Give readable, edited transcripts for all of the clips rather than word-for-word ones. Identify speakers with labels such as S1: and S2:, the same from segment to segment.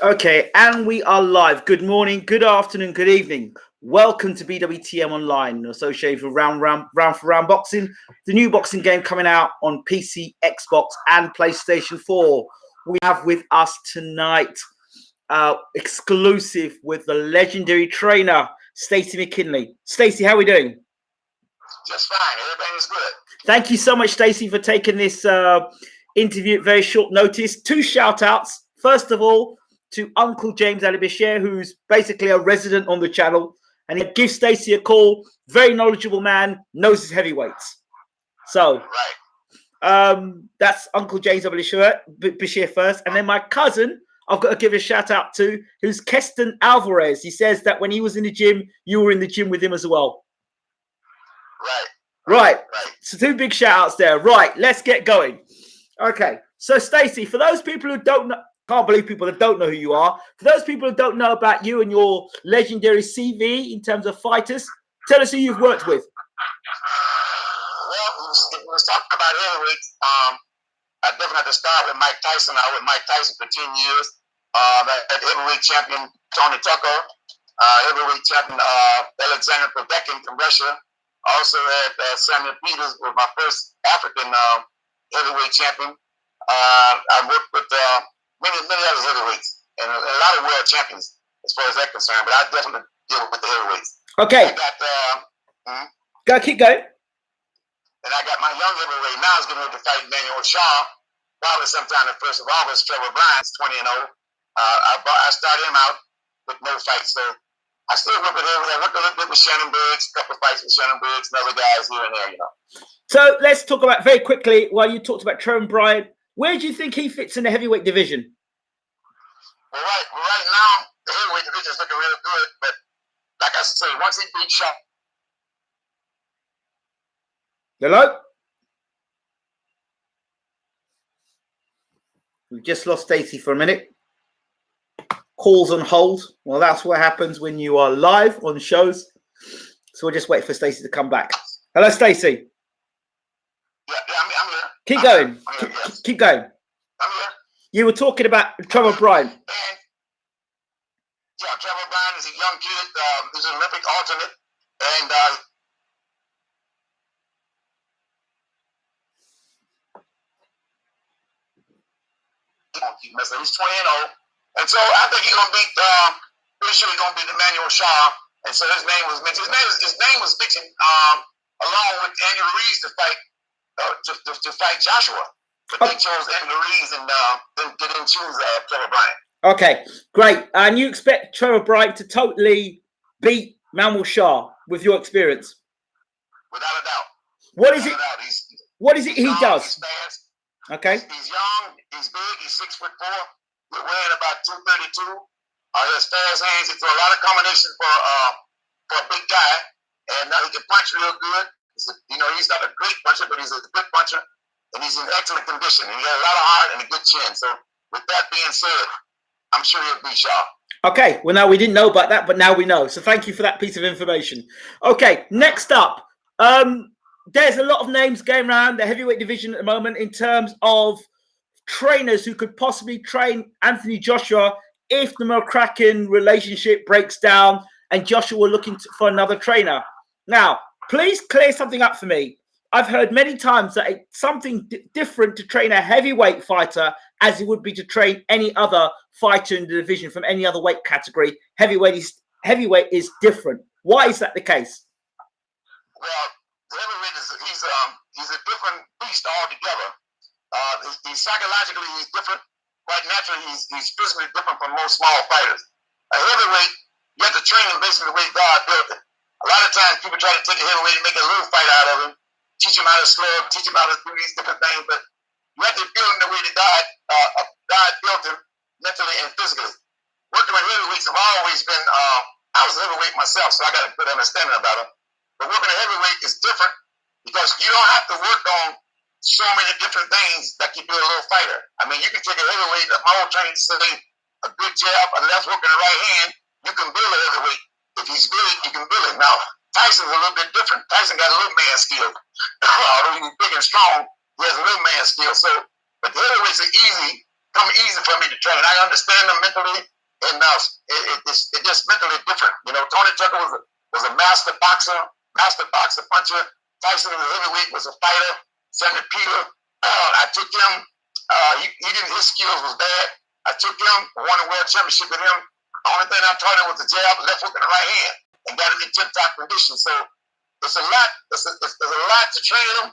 S1: Okay, and we are live. Good morning, good afternoon, good evening. Welcome to BWTM Online, associated with Round for Round Boxing, the new boxing game coming out on PC, Xbox, and PlayStation 4. We have with us tonight, exclusive with the legendary trainer, Stacey McKinley. Stacey, how are we doing?
S2: Just fine. Everything is good.
S1: Thank you so much, Stacey, for taking this interview at very short notice. Two shout outs. First of all, to Uncle James Alibashir, who's basically a resident on the channel, and he gives Stacey a call. Very knowledgeable man, knows his heavyweights. So that's Uncle James Bashir first, and then my cousin, I've got to give a shout out to, who's Keston Alvarez. He says that when he was in the gym, you were in the gym with him as well. Right. So two big shout outs there. Right, let's get going. Okay, so Stacey, for those people who don't know, can't believe people that don't know who you are. For those people who don't know about you and your legendary CV in terms of fighters, tell us who you've worked with.
S2: Well, we was talking about heavyweights. I definitely have to start with Mike Tyson. I was with Mike Tyson for 10 years. That heavyweight champion Tony Tucker, heavyweight champion Alexander Povetkin from Russia. Also had Samuel Peters was my first African heavyweight champion. I worked with many other heavyweights and a lot of world champions as far as that concerned, but I definitely deal with the heavyweights.
S1: Okay. Go, keep going.
S2: And I got my young heavyweight now is getting ready to fight Emmanuel Shaw, probably sometime the 1st of August. Trevor Bryan's 20-0. I started him out with no fights, so I still work with him. I worked a little bit with Shannon Briggs, a couple of fights with Shannon Briggs and other guys here and there, you know.
S1: So let's talk about very quickly, while you talked about Trevor Bryan, where do you think he fits in the heavyweight division?
S2: Well, right now, the heavyweight division is looking really good, but like I said, once he beats Shaw.
S1: Hello? We've just lost Stacey for a minute. Calls on hold. Well, that's what happens when you are live on shows. So we'll just wait for Stacey to come back. Hello, Stacey.
S2: Yeah, I'm here.
S1: Keep going.
S2: Yes.
S1: Keep going.
S2: I'm here.
S1: You were talking about Trevor Bryan.
S2: And, yeah, Trevor Bryan is a young kid. He's an Olympic alternate. And he's 20-0. And so I think he's going to beat, pretty sure he's going to beat Emmanuel Shaw. And so his name was mentioned. His name was mentioned along with Andy Ruiz to fight Joshua. But they chose Andy Ruiz and didn't choose Trevor Bryan.
S1: Okay, great. And you expect Trevor Bryan to totally beat Emmanuel Shaw with your experience?
S2: Without a doubt.
S1: What is it? What is it he does?
S2: He's fast.
S1: Okay.
S2: He's young. He's big. He's 6'4". He's weighing about 232. He has fast hands. He throws a lot of combinations for a big guy, and he can punch real good. He's not a great puncher, but he's a good puncher, and he's in excellent condition. And he has a lot of heart and a good chin. So, with that being said, I'm sure he'll beat Shaw. Okay.
S1: Well, now we didn't know about that, but now we know. So, thank you for that piece of information. Okay. Next up, there's a lot of names going around the heavyweight division at the moment in terms of trainers who could possibly train Anthony Joshua if the McCracken relationship breaks down and Joshua were looking for another trainer. Now, please clear something up for me. I've heard many times that it's something different to train a heavyweight fighter as it would be to train any other fighter in the division from any other weight category. Heavyweight is different. Why is that the case?
S2: Well, heavyweight he's a different beast altogether. Psychologically, he's different. Quite naturally, he's physically different from most small fighters. A heavyweight, you have to train him basically the way God built it. A lot of times, people try to take a heavyweight and make a little fight out of him, teach him how to slug, teach him how to do these different things, but you have to build him the way that God built him mentally and physically. Working with heavyweights have always been, I was a heavyweight myself, so I got a good understanding about him. But working a heavyweight is different because you don't have to work on so many different things that can build a little fighter. I mean, you can take a heavyweight, my old training say, a good jab, a left hook, and a right hand, you can build a heavyweight. If he's good, you can build him. Now, Tyson's a little bit different. Tyson got a little man skill. Although he's big and strong, he has a little man skill. So, but the heavyweights are easy come easy for me to train. I understand them mentally, and it's just mentally different. You know, Tony Tucker was a master boxer, puncher. Tyson was heavyweight, was a fighter. Senator Peter, I took him. He didn't. His skills was bad. I took him, won a world championship with him. The only thing I taught him was the jab, left hook, and the right hand, and got him in tip-top condition. So it's a lot. There's a lot to train him.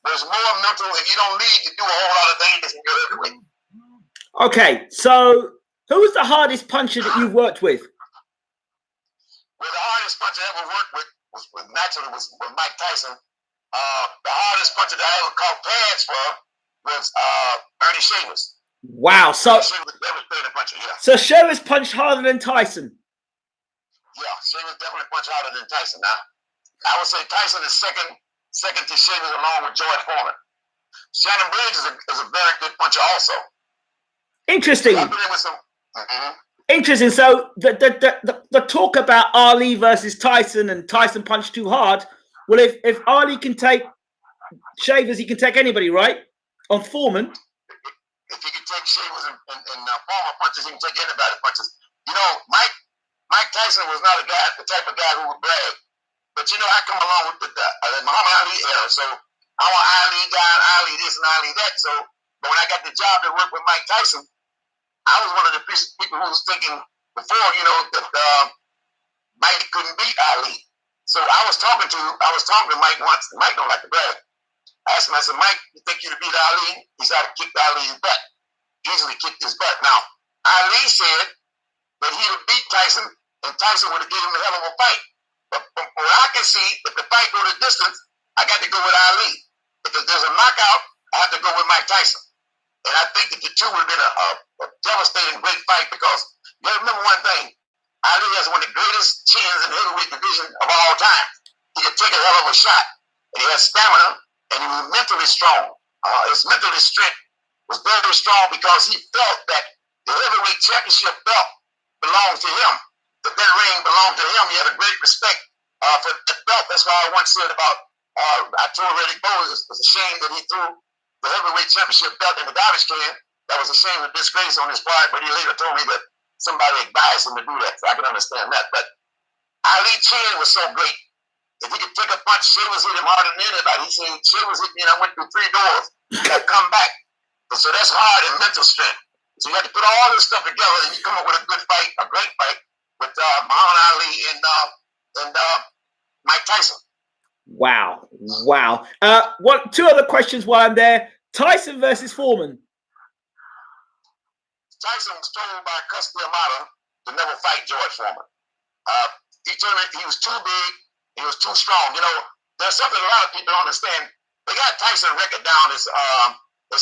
S2: There's more mental, and you don't need to do a whole lot of things in your heavyweight.
S1: Okay, so who was the hardest puncher that you've worked with?
S2: Well, the hardest puncher I ever worked with was Mike Tyson. The hardest puncher that I ever caught pads for was Ernie Shavers.
S1: Wow. So
S2: puncher, yeah.
S1: So Shavers punched harder than Tyson.
S2: Yeah, Shavers definitely punched harder than Tyson. Now, I would say Tyson is second to Shavers along with George Foreman. Shannon Briggs is a very good puncher also.
S1: Interesting.
S2: I've been in with some.
S1: Interesting. So the talk about Ali versus Tyson and Tyson punched too hard. Well, if Ali can take Shavers, he can take anybody, right? On Foreman.
S2: If he can take Shavers and Foreman punches, he can take anybody punches. You know, Mike Tyson was not the type of guy who would brag. But you know, I come along with the Muhammad Ali era, so I'm an Ali guy, Ali this and Ali that. So, but when I got the job to work with Mike Tyson, I was one of the people who was thinking before, you know, that Mike couldn't beat Ali. So I was talking to Mike once, and Mike don't like to brag. I asked him, I said, Mike, you think you could beat Ali? He said, I kicked Ali's butt. Easily kicked his butt. Now, Ali said that he would beat Tyson, and Tyson would have given him a hell of a fight. But from what I can see, if the fight go the distance, I got to go with Ali. If there's a knockout, I have to go with Mike Tyson. And I think that the two would have been a devastating great fight because you gotta remember one thing. Ali has one of the greatest chins in the heavyweight division of all time. He could take a hell of a shot. And he has stamina, and he was mentally strong. His mental strength was very strong because he felt that the heavyweight championship belt belonged to him. That ring belonged to him. He had a great respect for the belt. That's why I once said about, I told Reddick Bowes it was a shame that he threw the heavyweight championship belt in the garbage can. That was a shame and disgrace on his part, but he later told me that somebody advised him to do that. So I can understand that. But Ali chin was so great. If he could take a punch, Shavers hit him harder than anybody. He said, Shavers hit me and I went through 3 doors and I come back. And so that's hard and mental strength. So you have to put all this stuff together and you come up with a good fight, a great fight with Muhammad Ali and Mike Tyson.
S1: Wow. Two other questions while I'm there. Tyson versus Foreman.
S2: Tyson was told by Custody Amata to never fight George Foreman. He told me he was too big, he was too strong. You know, there's something a lot of people don't understand. They got Tyson record down his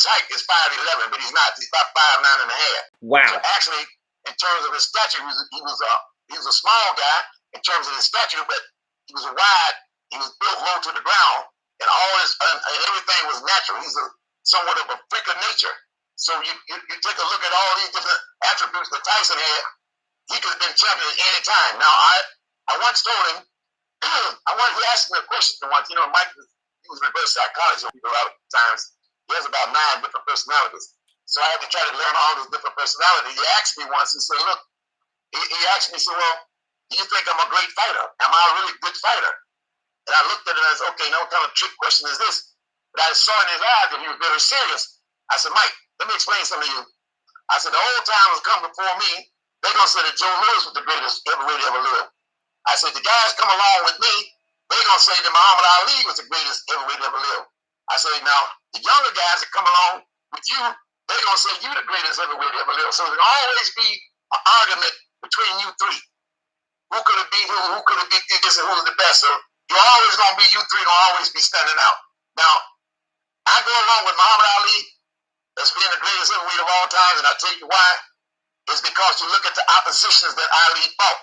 S2: height is 5'11", but he's not. He's about 5'9" and a half.
S1: Wow.
S2: So actually, in terms of his stature, he was a small guy in terms of his stature, but he was wide. He was built low to the ground, and and everything was natural. He's somewhat of a freak of nature. So you take a look at all these different attributes that Tyson had. He could have been champion at any time. Now I once told him, he asked me a question once. You know, Mike he was reverse psychology a lot of times. He has about 9 different personalities. So I had to try to learn all these different personalities. He asked me once, he said, look, he asked me, he said, well, do you think I'm a great fighter? Am I a really good fighter? And I looked at it and I said, okay, now what kind of trick question is this? But I saw in his eyes that he was very serious. I said, Mike, let me explain something to you. I said, the old timers come before me, they're going to say that Joe Louis was the greatest heavyweight ever lived. I said, the guys come along with me, they're going to say that Muhammad Ali was the greatest heavyweight ever lived. I said, now, the younger guys that come along with you, they're going to say you're the greatest heavyweight ever lived. So there'll always be an argument between you 3. Who could it be who could it be this, and who's the best? So you're always going to be, you 3 going to always be standing out. Now, I go along with Muhammad Ali as being the greatest heavyweight of all time, and I'll tell you why. It's because you look at the oppositions that Ali fought.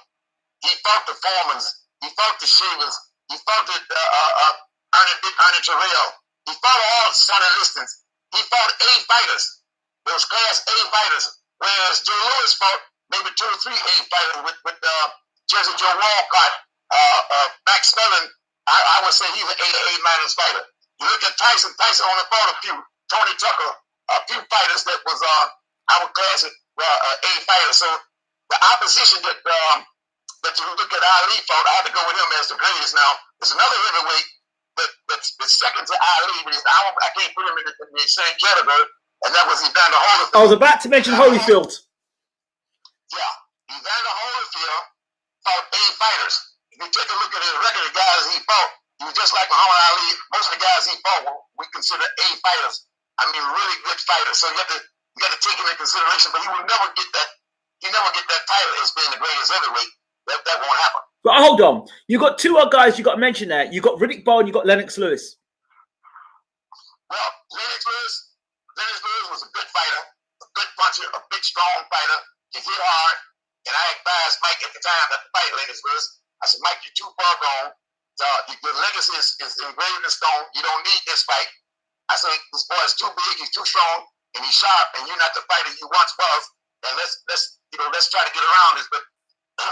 S2: He fought the Foremans. He fought the Shavers. He fought the Ernie Terrell. He fought all Sonny Listons. He fought A fighters. Those class A fighters. Whereas Joe Louis fought maybe 2 or 3 A fighters with Jersey Joe Walcott, Max Mellon. I would say he's an A fighter. You look at Tyson. Tyson only fought a few. Tony Tucker, a few fighters that was I would class it A fighter. So the opposition that you look at Ali fought, I have to go with him as the greatest. Now, there's another heavyweight that's second to Ali, but I can't put him in the same category, and that was Evander Holyfield.
S1: I was about to mention Holyfield.
S2: Yeah, Evander Holyfield fought A fighters. If you take a look at his record of guys he fought, he was just like Muhammad Ali. Most of the guys he fought we consider A fighters. I mean, really good fighters. So you got to take him in consideration, but he will never get that. He never get that title as being the greatest heavyweight. That won't happen.
S1: But hold on, you got two other guys you got to mention there. You got Riddick Bowe and you got Lennox Lewis.
S2: Well, Lennox Lewis was a good fighter, a good puncher, a big strong fighter. He hit hard, and I advised Mike at the time not to fight Lennox Lewis. I said, Mike, you're too far gone. Your legacy is engraved in stone. You don't need this fight. I said, this boy is too big, he's too strong, and he's sharp, and you're not the fighter you once was. And let's try to get around this. But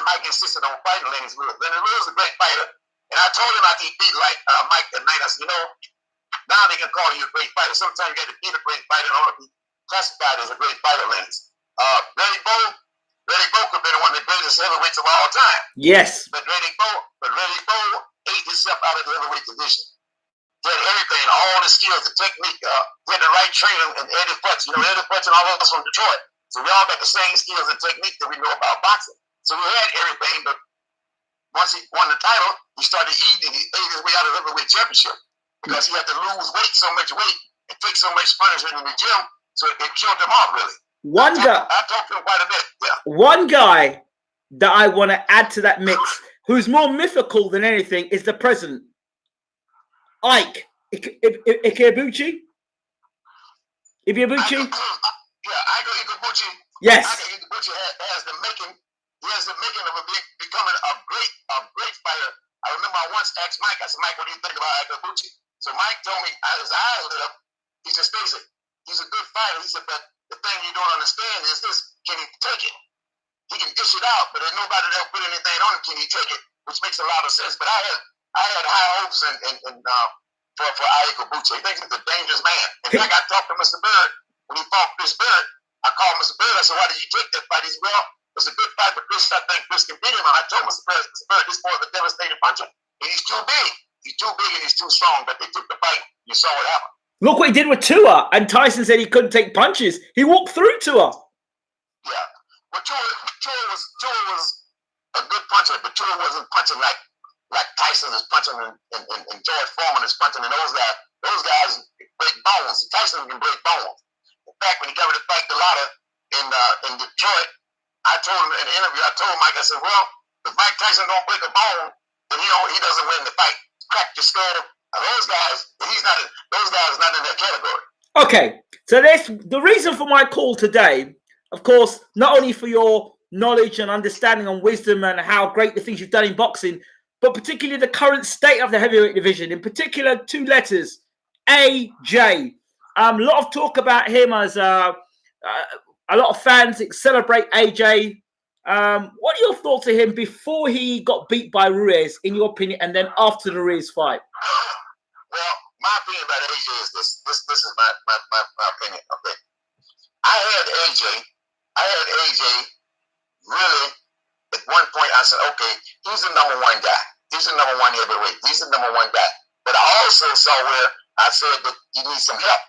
S2: Mike insisted on fighting Lennox Lewis. Lennox Lewis is a great fighter, and I told him after he beat Mike that night, I said, now they can call you a great fighter. Sometimes you got to beat a great fighter in order to be classified as a great fighter, Lennox. Riddick Bowe could have been one of the greatest heavyweights of all time.
S1: Yes.
S2: But Riddick Bowe ate himself out of the heavyweight division. He had everything, all the skills, the technique. He had the right trainer and Eddie Futch. Eddie Futch and all of us from Detroit. So we all got the same skills and technique that we know about boxing. So we had everything, but once he won the title, he started eating. He ate his way out of the heavyweight championship because he had to lose so much weight, and take so much punishment in the gym, so it killed him off, really. I talked to him quite a bit, yeah. One
S1: guy that I want to add to that mix, who's more mythical than anything, is the president, Ike Ikebuchi. Ibuchi?
S2: Yeah, Ike Ikebuchi.
S1: Yes.
S2: Ike Ikebuchi has the making. He has the making of becoming a great fighter. I remember I once asked Mike. I said, Mike, what do you think about Ike Ikebuchi? So Mike told me, his eyes lit up. He said, Stacey, he's a good fighter. He said, but the thing you don't understand is this: can he take it? He can dish it out, but there's nobody that'll put anything on him. Can he take it? Which makes a lot of sense. But I had high hopes for Ike Ikebuchi. He thinks he's a dangerous man. In fact, I talked to Mr. Bird when he fought Chris Bird. I called Mr. Bird. I said, why did you take that fight? He said, well, it was a good fight for Chris. I think Chris can beat him. And I told Mr. Bird, this boy's a devastating puncher. And he's too big. He's too big and he's too strong. But they took the fight. You saw what happened.
S1: Look what he did with Tua. And Tyson said he couldn't take punches. He walked through Tua.
S2: Yeah. Well, Tua was a good puncher, but Tua wasn't punching like Tyson is punching and George Foreman is punching. And those guys break bones. Tyson can break bones. In fact, when he got ready to fight Delata in Detroit, I told him in an interview, I told Mike, I said, well, if Mike Tyson don't break a bone, then he doesn't win the fight. Crack your skull. Those guys are not in that category.
S1: Okay, so the reason for my call today, of course, not only for your knowledge and understanding and wisdom and how great the things you've done in boxing, but particularly the current state of the heavyweight division, in particular, 2 letters, AJ. A lot of talk about him as a lot of fans celebrate AJ. What are your thoughts of him before he got beat by Ruiz, in your opinion, and then after the Ruiz fight?
S2: Well, my opinion about AJ is this. This is my opinion. Okay, I had AJ really at one point. I said, okay, he's the number 1 guy. He's the number 1 heavyweight. He's the number 1 guy. But I also saw where I said that he needs some help.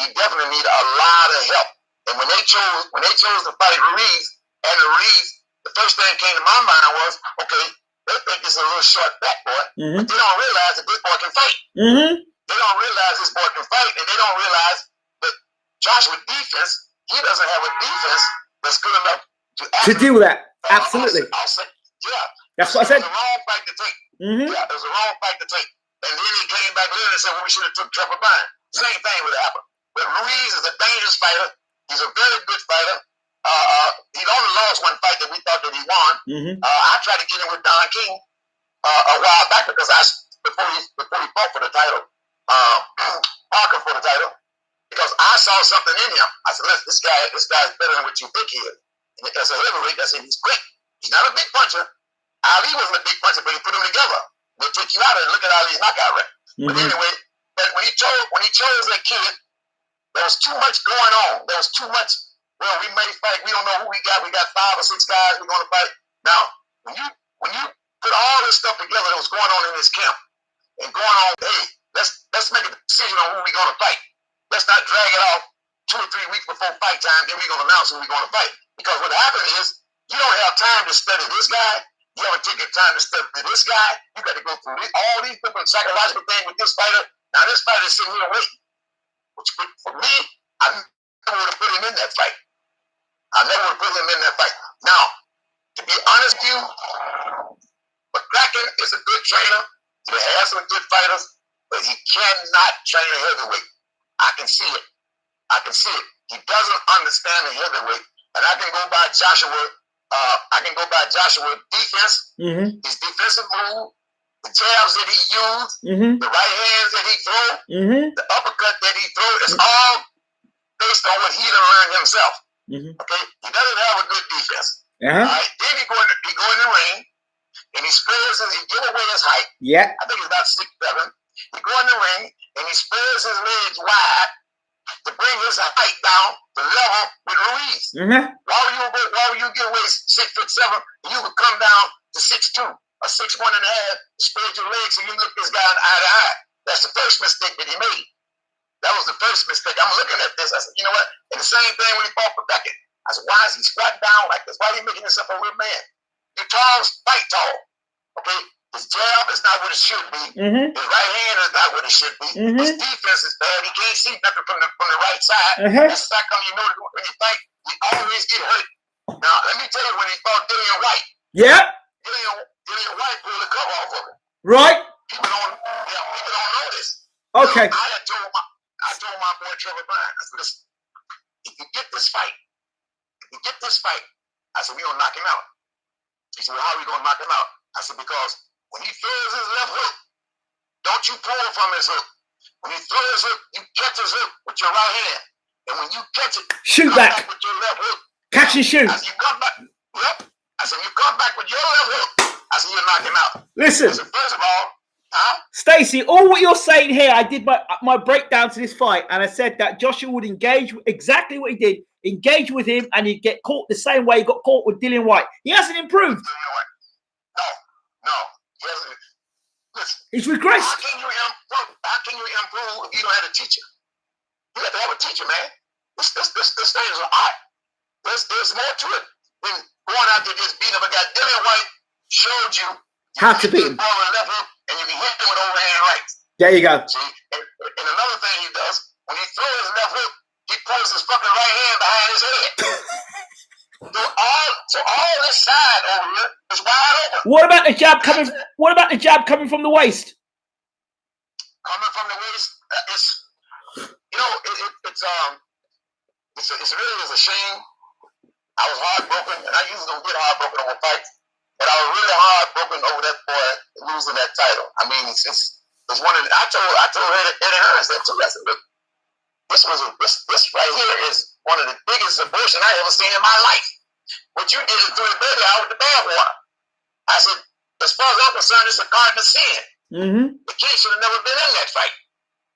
S2: He definitely needs a lot of help. And when they chose to fight Ruiz, the first thing that came to my mind was, okay, they think it's a little short fat boy, but they don't realize that this boy can fight. They don't realize this boy can fight, and they don't realize that Joshua defense, he doesn't have a defense that's good enough
S1: to deal with that. Absolutely.
S2: I'll say, yeah.
S1: That's what I said.
S2: It was a wrong fight to take. Yeah, it was a wrong fight to take. And then he came back later and said, well, we should have took Trevor Bryan. Same thing would happen. But Ruiz is a dangerous fighter. He's a very good fighter. He'd only lost 1 fight that we thought that he won. I tried to get him with Don King a while back because before he fought for the title, Parker for the title, because I saw something in him. I said, listen, this guy's better than what you think he is. And as a heavyweight, I said, he's quick. He's not a big puncher. Ali wasn't a big puncher, but he put them together. They took you out and look at Ali's knockout record. But anyway, when he chose that kid, there was too much going on. There was too much well, we may fight. We don't know who we got. We got 5 or 6 guys we're going to fight. Now, when you put all this stuff together that was going on in this camp and going on, hey, let's make a decision on who we're going to fight. Let's not drag it out 2 or 3 weeks before fight time. Then we're going to announce who we're going to fight. Because what happens is you don't have time to study this guy. You haven't taken time to study this guy. You got to go through all these different psychological things with this fighter. Now this fighter is sitting here waiting. Which for me, I never would have put him in that fight. I never would have put him in that fight. Now, to be honest with you, McCracken is a good trainer. He has some good fighters, but he cannot train a heavyweight. I can see it. I can see it. He doesn't understand the heavyweight. And I can go by Joshua. Joshua's defense, his defensive move, the jabs that he used, the right hands that he threw, the uppercut that he threw. It's all based on what he done learned himself. Okay, he doesn't have a good defense. All right, then he go in the ring and he spreads he give away his height.
S1: Yeah,
S2: I think it's about 6'7". He go in the ring and he spreads his legs wide to bring his height down to level with Ruiz. Why would you give away 6'7" and you would come down to 6'2" or 6'1.5", spread your legs so you look this guy eye to eye? That's the first mistake that he made. That was the first mistake. I'm looking at this. I said, you know what? And the same thing when he fought for Beckett. I said, why is he squatting down like this? Why are you making himself a real man? You're tall, fight tall. Okay? His jab is not what it should be. His right hand is not what it should be. His defense is bad. He can't see nothing from the right side. That's the fact you know that when you fight, you always get hurt. Now, let me tell you, when he fought Dillian White, Dillian White pulled the cover off of him.
S1: Right.
S2: People don't know this.
S1: Okay.
S2: I told my boy Trevor Bryan, I said, listen, if you get this fight, I said, we're going to knock him out. He said, well, how are we going to knock him out? I said, because when he throws his left hook, don't you pull from his hook. When he throws his hook, you catch his hook with your right hand. And when you catch it,
S1: shoot back
S2: with your left hook.
S1: Catch and shoot.
S2: I said, you come back. Yep. I said, you come back with your left hook. I said, you'll knock him out.
S1: Listen.
S2: I said, first of all,
S1: Stacey, all what you're saying here, I did my breakdown to this fight, and I said that Joshua would engage exactly what he did, engage with him, and he'd get caught the same way he got caught with Dillian White. He hasn't improved.
S2: No, he hasn't. Listen,
S1: he's regressed.
S2: How can you improve if you don't have a teacher? You have to have a teacher, man. This thing is an art. There's more to it than going out there just beating him. But Dillian White showed you
S1: how to beat him.
S2: And you can hit him with overhand rights.
S1: There you go.
S2: See, and another thing he does, when he throws his left hook, he pulls his fucking right hand behind his head. so all this side over here is wide open. What about the jab coming?
S1: What about the jab coming from the waist?
S2: Coming from the waist, it's really a shame. I was heartbroken, and I usually don't get heartbroken over fights. But I was really heartbroken over that boy losing that title. I mean, it's one of the, I told Eddie Hearns that too. I said, look, this right here is one of the biggest abortion I ever seen in my life. What you did is threw the baby out with the bathwater. I said, as far as I'm concerned, it's a garden of sin. The kid should have never been in that fight.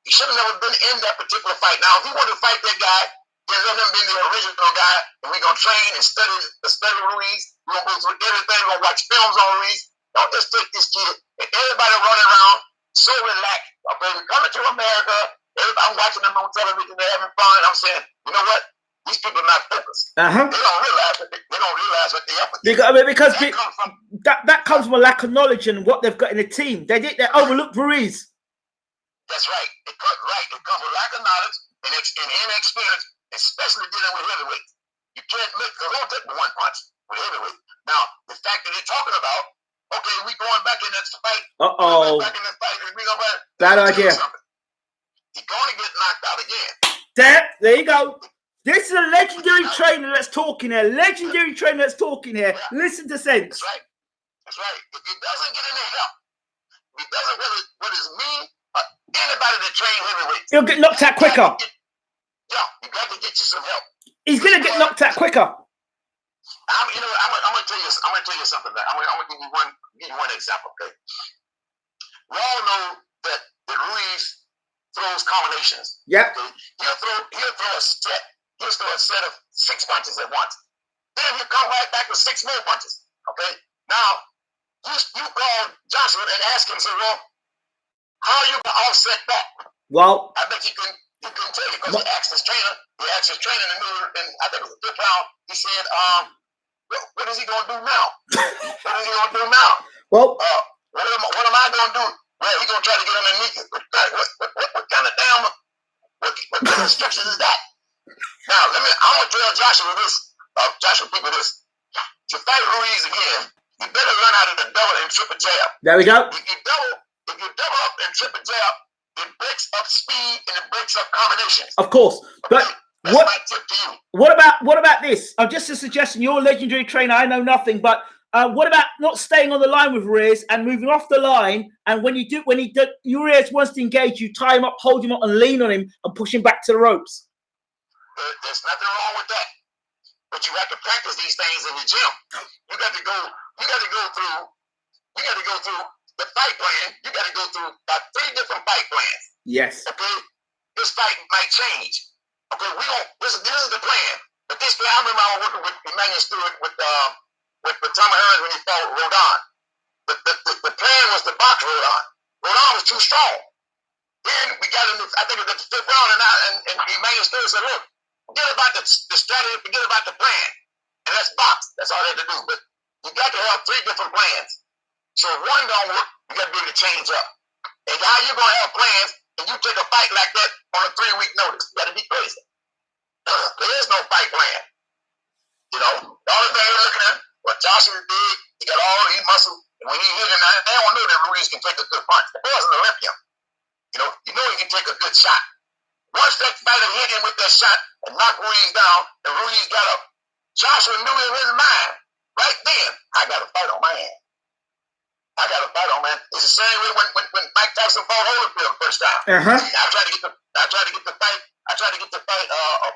S2: He should have never been in that particular fight. Now, if he wanted to fight that guy, then let him be the original guy, and we're going to train and study Ruiz. We're going to go through everything. We're going to watch films on Ruiz. Don't just take this kid. And everybody running around so relaxed. Okay, we're coming to America. I'm watching them on television. They're having fun. I'm saying, you know what? These people are not focused. They don't realize what they're up against.
S1: Because that comes from a lack of knowledge and what they've got in the team. They overlooked Ruiz.
S2: That's right. It comes with lack of knowledge and inexperience, especially dealing with heavyweights. You can't make the whole take one punch with heavyweight. Now, the fact that they're talking about, okay, we going back in that fight. Back in that fight.
S1: Bad idea.
S2: He's going to get knocked out again.
S1: There you go. This is a legendary trainer that's talking here. Legendary trainer that's talking here. Yeah. Listen to sense.
S2: That's right. If he doesn't get any help, if he doesn't what is me or anybody that trains heavyweights,
S1: he'll get knocked out quicker.
S2: You got to get you some help.
S1: He's gonna get knocked out quicker.
S2: I'm gonna tell you something. I'm gonna give you one example. Okay. We all know that Ruiz throws combinations.
S1: Yep.
S2: Okay? He'll throw a set. He'll just throw a set of 6 punches at once. Then you come right back with 6 more punches. Okay? Now, you call Joshua and ask him, say, well, how are you going to offset that?
S1: Well,
S2: I bet you couldn't tell you, because he asked his trainer in I think it was the 5th round, he said, what is he going to do now? What is he going to do now?
S1: well,
S2: what am I going to do? Well, he's going to try to get underneath it. What kind of damn, what kind of restrictions is that? Now, I'm going to tell Joshua people this. To fight Ruiz again, you better learn how to double and triple jab.
S1: there we go.
S2: If you double up and triple jab, it breaks up speed and it breaks up combinations.
S1: Of course, but
S2: that's my tip to you.
S1: What about this? Just a suggestion. You're a legendary trainer. I know nothing, but what about not staying on the line with Ruiz and moving off the line? And when Ruiz wants to engage, you tie him up, hold him up, and lean on him and push him back to the ropes.
S2: There's nothing wrong with that, but you have to practice these things in the gym. You got to go through the fight plan. You got to go through about 3 different fight plans.
S1: Yes.
S2: Okay, this fight might change. Okay, this is the plan. But this plan, I remember I was working with Emmanuel Stewart with Tommy Hearns when he fought Rodon. The plan was to box Rodon. Rodon was too strong. Then we got into, I think it was the 5th round, and Emmanuel Stewart said, look, forget about the strategy, forget about the plan. And let's box. That's all they had to do. But you got to have 3 different plans. So if one don't work, you got to be able to change up. And how you going to have plans and you take a fight like that on a 3-week notice? You got to be crazy. There is no fight plan. You know, the only thing you're looking at, what Joshua did, he got all these muscles. And when he hit him, they don't know that Ruiz can take a good punch. The boy's an Olympian. You know he can take a good shot. Once that fighter hit him with that shot and knocked Ruiz down, and Ruiz got up, Joshua knew in his mind, right then, I got a fight on my hand. It's the same way when Mike Tyson fought Holyfield the first time.
S1: Uh-huh.
S2: I tried to get the fight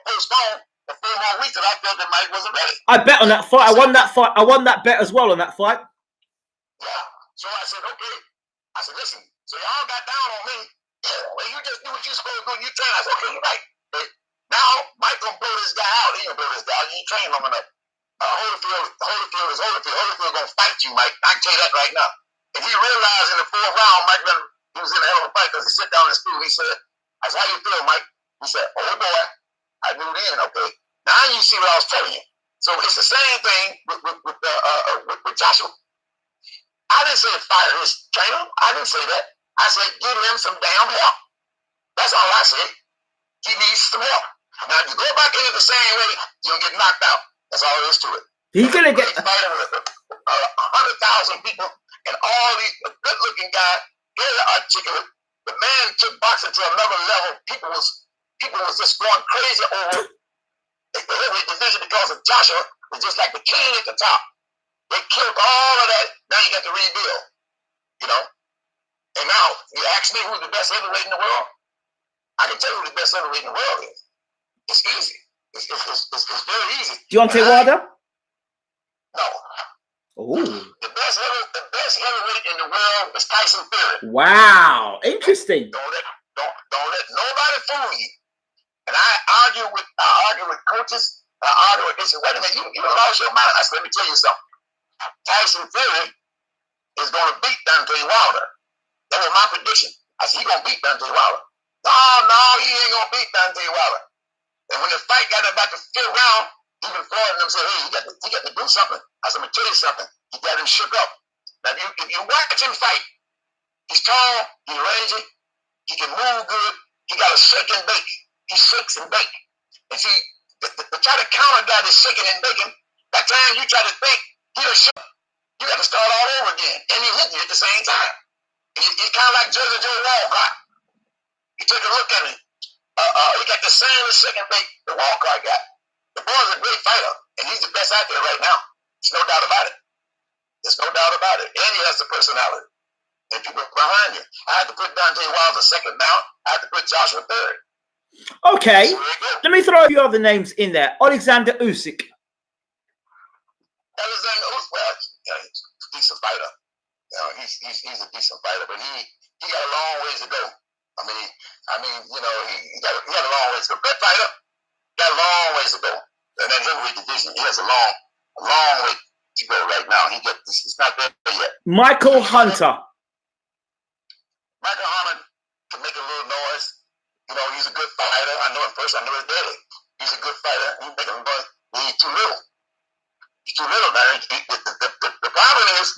S2: postponed for 4 more weeks, and I felt that Mike wasn't ready.
S1: I bet on that fight. I won that fight. I won that bet as well on that fight.
S2: Yeah. So I said, okay. I said, listen. So y'all got down on me. Yeah. Well, you just do what you're supposed to do. You train. I said, okay, you're right. But now Mike gonna blow this guy out. He gonna blow this guy out. You ain't trained long enough. Holyfield is Holyfield. Holyfield gonna fight you, Mike. I can tell you that right now. If he realized in the 4th round, Mike, he was in a hell of a fight because he sat down in his stool. He said, I said, how you feel, Mike? He said, oh boy, I knew then, okay. Now you see what I was telling you. So it's the same thing with Joshua. I didn't say fire his trainer. I didn't say that. I said, give him some damn help. That's all I said. He needs some help. Now, if you go back into the same way, you'll get knocked out. That's all there is to it.
S1: He's gonna get
S2: 100,000 people and all these good-looking guys, very articulate. The man took boxing to another level. People was just going crazy over the heavyweight division because of Joshua was just like the king at the top. They killed all of that. Now you got to rebuild. You know. And now you ask me who's the best heavyweight in the world. I can tell you who the best heavyweight in the world is. It's easy. It's very easy.
S1: Deontay Wilder?
S2: No.
S1: Ooh.
S2: The best heavyweight in the world is Tyson Fury.
S1: Wow. Interesting.
S2: Don't let nobody fool you. And I argue with coaches. I argue with this. Wait a minute, you lost your mind. I said, let me tell you something. Tyson Fury is going to beat Deontay Wilder. That was my prediction. I said, he's going to beat Deontay Wilder. No, he ain't going to beat Deontay Wilder. And when the fight got about the 5th round, even Floyd and them said, hey, he got to do something. I said, I'm going to tell you something. He got him shook up. Now, if you watch him fight, he's tall, he's rangy, he can move good, he got a shake and bake. He shakes and bakes. And see, to try to counter a guy that's shaking and baking, that time you try to think, he done shook. You got to start all over again. And he hit you at the same time. He's kind of like Jersey Joe Walcott. You take a look at him. He got the same shake and bake that Walcott got. The boy's a great fighter, and he's the best out there right now. There's no doubt about it. There's no doubt about it. And he has the personality. And people behind you. I had to put Deontay Wilder second now. I had to put Joshua third.
S1: Okay. Let me throw a few other names in there. Alexander Usyk.
S2: Alexander Usyk, well, he's a decent fighter. You know, he's a decent fighter, but he got a long ways to go. I mean, you know, he got a long ways to go. Good fighter. got a long ways to go. And that heavyweight division, he has a long way to go right now. He's not there yet.
S1: Michael Hunter.
S2: Michael Hunter can make a little noise. You know, he's a good fighter. I know him first. I know his daddy. He's a good fighter. He's making a noise. He's too little. He's too little, man. The problem is,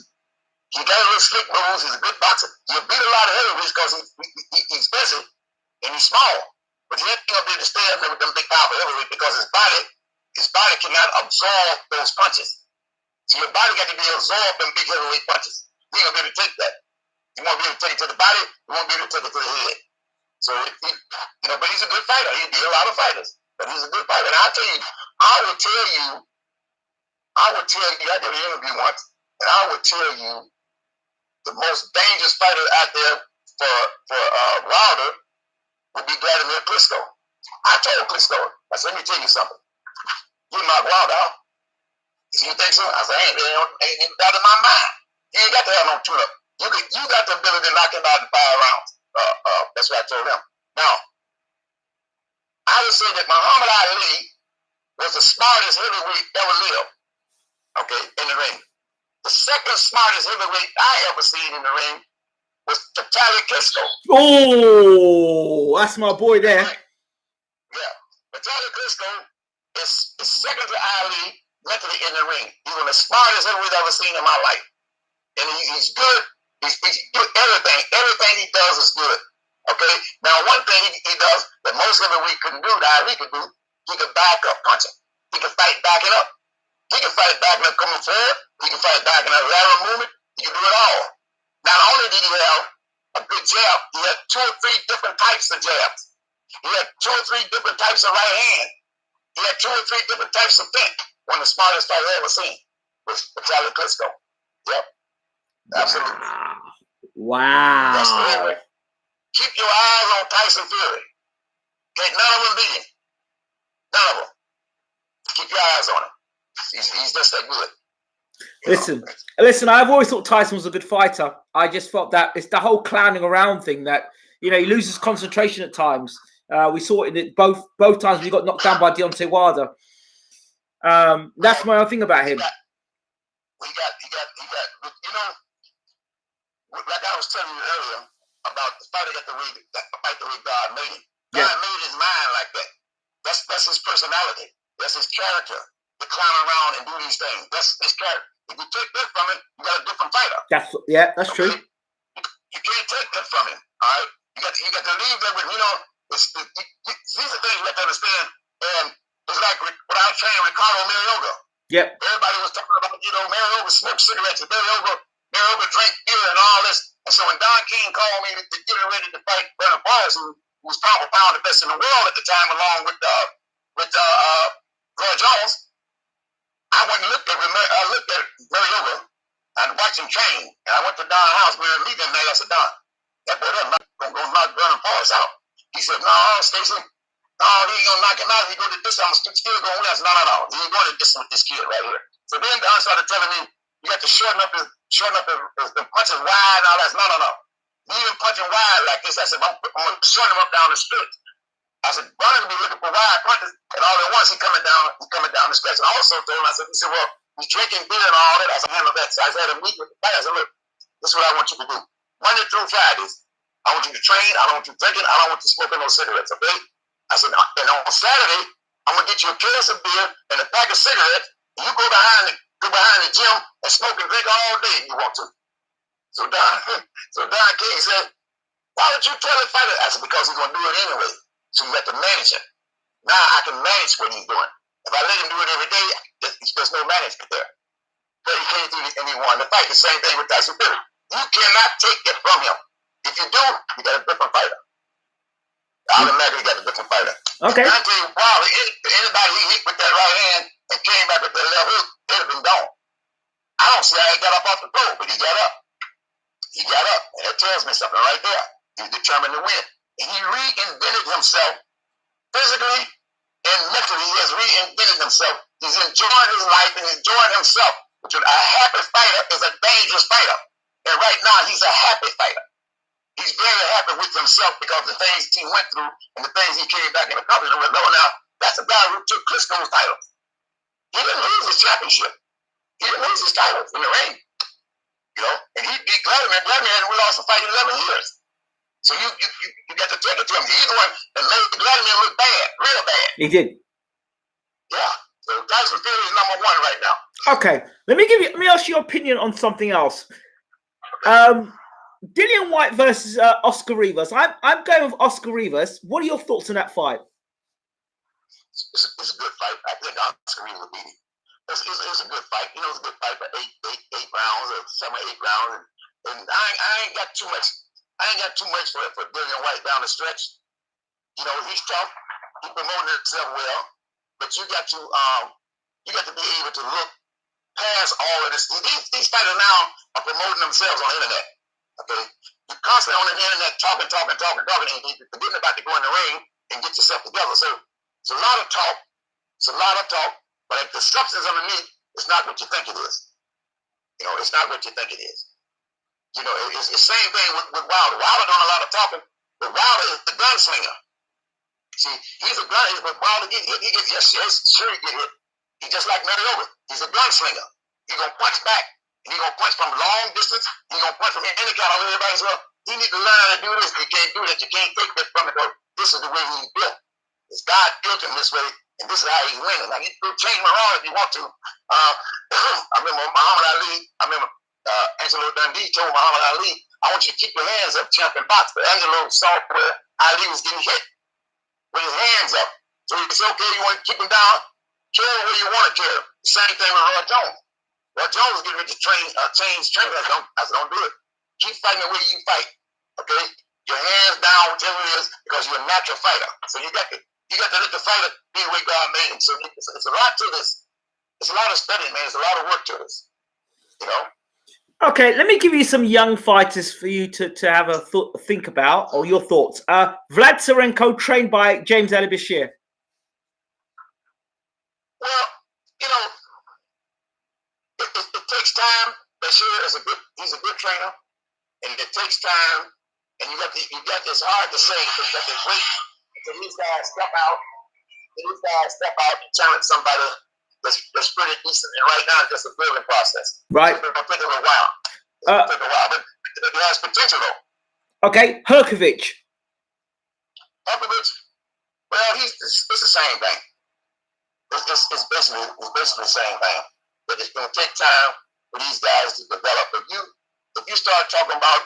S2: he got a little slick moves. He's a good boxer. He'll beat a lot of heavyweights because he's busy and he's small. But he ain't gonna be able to stay up there with them big powerful heavyweights because his body cannot absorb those punches. So your body got to be able to absorb them big heavyweight punches. He ain't gonna be able to take that. He won't be able to take it to the body. He won't be able to take it to the head. So but he's a good fighter. He beat a lot of fighters, but he's a good fighter. And I'll tell you, I would tell you. I did an interview once, and I would tell you the most dangerous fighter out there for Wilder would be Vladimir Klitschko. I told Klitschko, I said, let me tell you something. You knock Wilder out. You think so? I said, ain't even doubt in my mind. You ain't got to have no tune-up. You got the ability to knock him out in 5 rounds. That's what I told him. Now, I would say that Muhammad Ali was the smartest heavyweight ever lived. Okay, in the ring. The second smartest heavyweight I ever seen in the ring was Vitaly Klitschko.
S1: Oh, that's my boy there.
S2: Yeah, Vitaly Klitschko is second to Ali mentally in the ring. He's one of the smartest heavyweights I've ever seen in my life, and he's good. He's good. Everything he does is good. Okay. Now, one thing he does that most heavyweights couldn't do, that Ali could do, he could back up punching. He can fight backing up. He can fight backing up coming forward. He can fight backing up lateral movement. He can do it all. Not only did he have a good jab, he had 2 or 3 different types of jabs. He had 2 or 3 different types of right hand. He had 2 or 3 different types of think. One of the smartest fighter I ever seen was Vitaly Klitschko. Yep. Absolutely.
S1: Wow.
S2: That's the way. Keep your eyes on Tyson Fury. Can't none of them beat him. None of them. Keep your eyes on him. He's just that good.
S1: Listen, I've always thought Tyson was a good fighter. I just felt that it's the whole clowning around thing that, he loses concentration at times. We saw it in both times when he got knocked down by Deontay Wilder. That's my own thing about him.
S2: He got, like I was telling you earlier about the fighter got to fight the way God made him. God made his mind like that. That's his personality. That's his character. To clown around and do these things. That's his character. If you take that from him, you got a different fighter.
S1: That's true.
S2: You can't take that from him. All right. You got to leave that with these are things you have to understand. And it's like when I was training Ricardo Marioga.
S1: Yep.
S2: Everybody was talking about Marioga smoked cigarettes and Marioga drank beer and all this. And so when Don King called me to get ready to fight Bernard Forrest, who was pound for pound the best in the world at the time, along with Roy Jones, I went and looked at Marioga and watched him train. And I went to Don's house. We were meeting that night. I said, Don, that boy that's not going to knock Bernard Forrest out. He said, no, Stacy. No, he ain't going to knock him out. He go to this. I'm still going to win. I said, no. He ain't going to this with this kid right here. So then Don started telling me, you got to shorten up his punches wide and all that. No. He even punching wide like this. I said, I'm going to shorten him up down the street. I said, Bernard will be looking for wide punches, and all at once he's coming down the stretch. And I also told him, he said, well, he's drinking beer and all that. I said, handle that. So I had a meeting with the fight. I said, look, this is what I want you to do. Monday through Fridays, I want you to train. I don't want you drinking. I don't want you smoking no cigarettes, okay? I said, and on Saturday, I'm going to get you a case of beer and a pack of cigarettes, and you go behind the gym and smoke and drink all day if you want to. So Don King said, why would you tell the fighter? I said, because he's going to do it anyway. So you have to manage him. Now I can manage what he's doing. If I let him do it every day, there's no management there. But he can't do it anyone. The fight, the same thing with Tyson Fury. You cannot take it from him. If you do, you got a different fighter. Automatically got a different fighter.
S1: Okay.
S2: And I tell you, wow, anybody he hit with that right hand and came back with that left hook, they'd have been gone. I don't see how he got up off the floor, but he got up. He got up, and that tells me something right there. He's determined to win. And he reinvented himself physically and mentally. He has reinvented himself. He's enjoying his life and enjoying himself. A happy fighter is a dangerous fighter. And right now, he's a happy fighter. He's very happy with himself because the things he went through and the things he came back and accomplished. Now, that's a guy who took Klitschko's title. He didn't lose his championship. He didn't lose his title in the ring. And he beat Vladimir. Vladimir hadn't lost a fight in 11 years. So you got to take it to him. He's the one that made Vladimir look bad, real bad.
S1: He did.
S2: Yeah. So Tyson Fury is number one right now.
S1: Okay. Let me ask you your opinion on something else. Dillian Whyte versus Oscar Rivas. I'm going with Oscar Rivas. What are your thoughts on that fight?
S2: It's a good fight. I think Oscar Rivas beat him. It's a good fight. It's a good fight for eight rounds or 7 or 8 rounds. And I ain't got too much. I ain't got too much for Dillian Whyte down the stretch. He's tough. He's promoting himself well. But you got to be able to look past all of this. These fighters now are promoting themselves on the internet. Okay, you're constantly on the internet talking, and you're forgetting about to go in the ring and get yourself together. So it's a lot of talk. But if the substance underneath, it's not what you think it is. It's not what you think it is. It's the same thing with Wilder. Wilder doing a lot of talking, but Wilder is the gunslinger. See, he's a gun, but Wilder he gets sure he get hit. He's just like Mariota. He's a gunslinger. He's gonna punch back. He's gonna punch from long distance. He's gonna punch from any kind of way. Everybody's well. You need to learn how to do this. You can't do that. You can't take that from it. This is the way he's built. It's God built him this way, and this is how he's winning. Now you can change him around if you want to. I remember Muhammad Ali. I remember Angelo Dundee told Muhammad Ali, "I want you to keep your hands up, champ, and box." But Angelo saw where Ali was getting hit with his hands up. So it's okay. You want to keep him down. Kill him where you want to kill him. Same thing with Roy Jones. Roy Jones was getting ready to change training. I said, don't do it. Keep fighting the way you fight. Okay? Your hands down, whatever it is, because you're a natural fighter. So you got to let the fighter be the way God made him. So it's a lot to this. It's a lot of studying, man. It's a lot of work to this.
S1: Okay, let me give you some young fighters for you to have a think about, or your thoughts. Vlad Tsarenko, trained by James Ali Bashir.
S2: Well, it takes time. Bashir he's a good trainer, and it takes time. And it's hard to say because you got to wait until these guys step out. And challenge somebody that's pretty decent. And right now, it's just a building process.
S1: Right.
S2: It'll take a little while. It'll take a while, but it has potential though.
S1: Okay, Hrgović.
S2: Well, it's the same thing. It's basically the same thing. But it's going to take time for these guys to develop. If you start talking about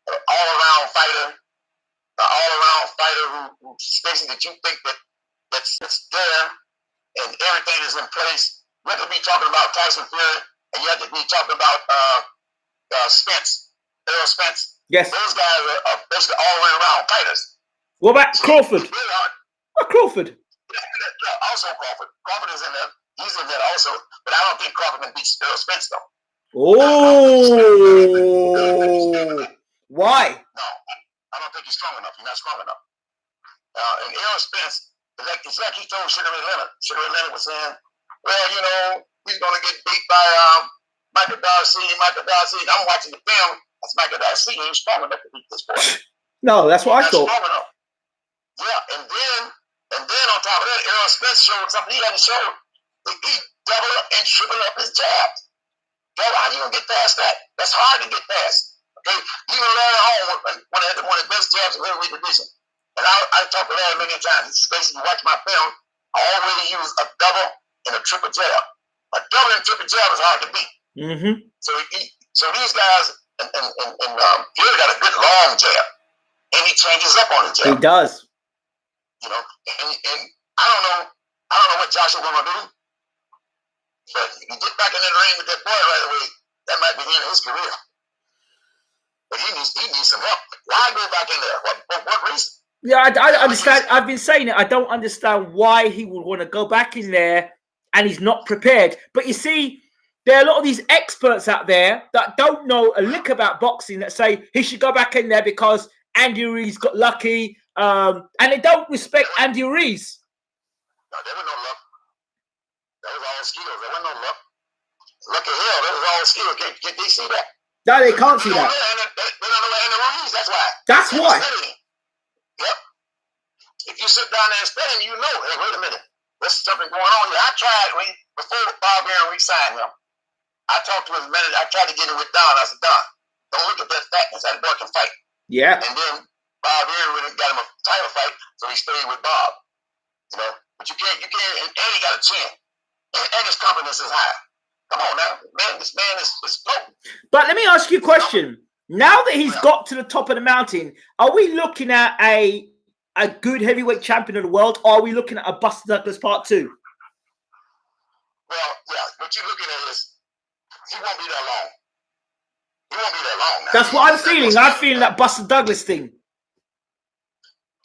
S2: an all-around fighter who basically that you think that's there and everything is in place, you have to be talking about Tyson Fury, and you have to be talking about Errol Spence.
S1: Yes.
S2: Those guys are basically all-around fighters.
S1: What about Crawford? Crawford.
S2: Yeah, also Crawford. Crawford is in there. He's in there also, but I don't think Crawford can beat Errol Spence though.
S1: Oh, why?
S2: No, I don't think he's strong enough. He's not strong enough. And Errol Spence, it's like he told Sugar Ray Leonard. Sugar Ray Leonard was saying, well, he's going to get beat by Michael Darcy. I'm watching the film. That's Michael Darcy. He's strong enough to beat this boy.
S1: No, that's what I thought.
S2: Strong enough. Yeah, and then on top of that, Errol Spence showed something he hadn't showed. He double up and triple up his jabs. How you gonna get past that? That's hard to get past. Okay, even Larry Holmes, one of the best jabs in the heavyweight division. And I talked to Larry many times. He's basically watch my film. I already use a double and a triple jab. A double and triple jab is hard to beat.
S1: Mm-hmm.
S2: So these guys and Fury got a good long jab, and he changes up on the jab.
S1: He does.
S2: And I don't know what Joshua gonna do. But if you get back in that ring with that boy right away, that might be the end of his career. But he needs some help. Why go back in there? What reason?
S1: Yeah, I understand. I've been saying it. I don't understand why he would want to go back in there and he's not prepared. But you see, there are a lot of these experts out there that don't know a lick about boxing that say he should go back in there because Andy Ruiz got lucky, and they don't respect Andy Ruiz.
S2: No, there was no luck. That was all skills. There was no luck. Lucky hell, that was all skills. Can they see that?
S1: No, they can't see that.
S2: They don't know Andy Ruiz. That's why.
S1: That's why.
S2: Yep. If you sit down there and study him, you know, hey, wait a minute. there's something going on here. I tried before Bob Aaron re-signed him. I talked to his manager. I tried to get him with Don. I said, Don, don't look at that fatness. That boy can fight.
S1: Yeah.
S2: And then Bob Aaron really got him a title fight, so he stayed with Bob. You know, but you can't, and he got a chin. And his confidence is high. Come on now. Man, this man is floating.
S1: But let me ask you a question. Now that he's got to the top of the mountain, are we looking at a good heavyweight champion of the world, or are we looking at a Buster Douglas Part 2?
S2: Well, yeah, what you're looking at is he won't be that long. He won't be that long now.
S1: That's what I'm feeling. I'm feeling that Buster Douglas thing.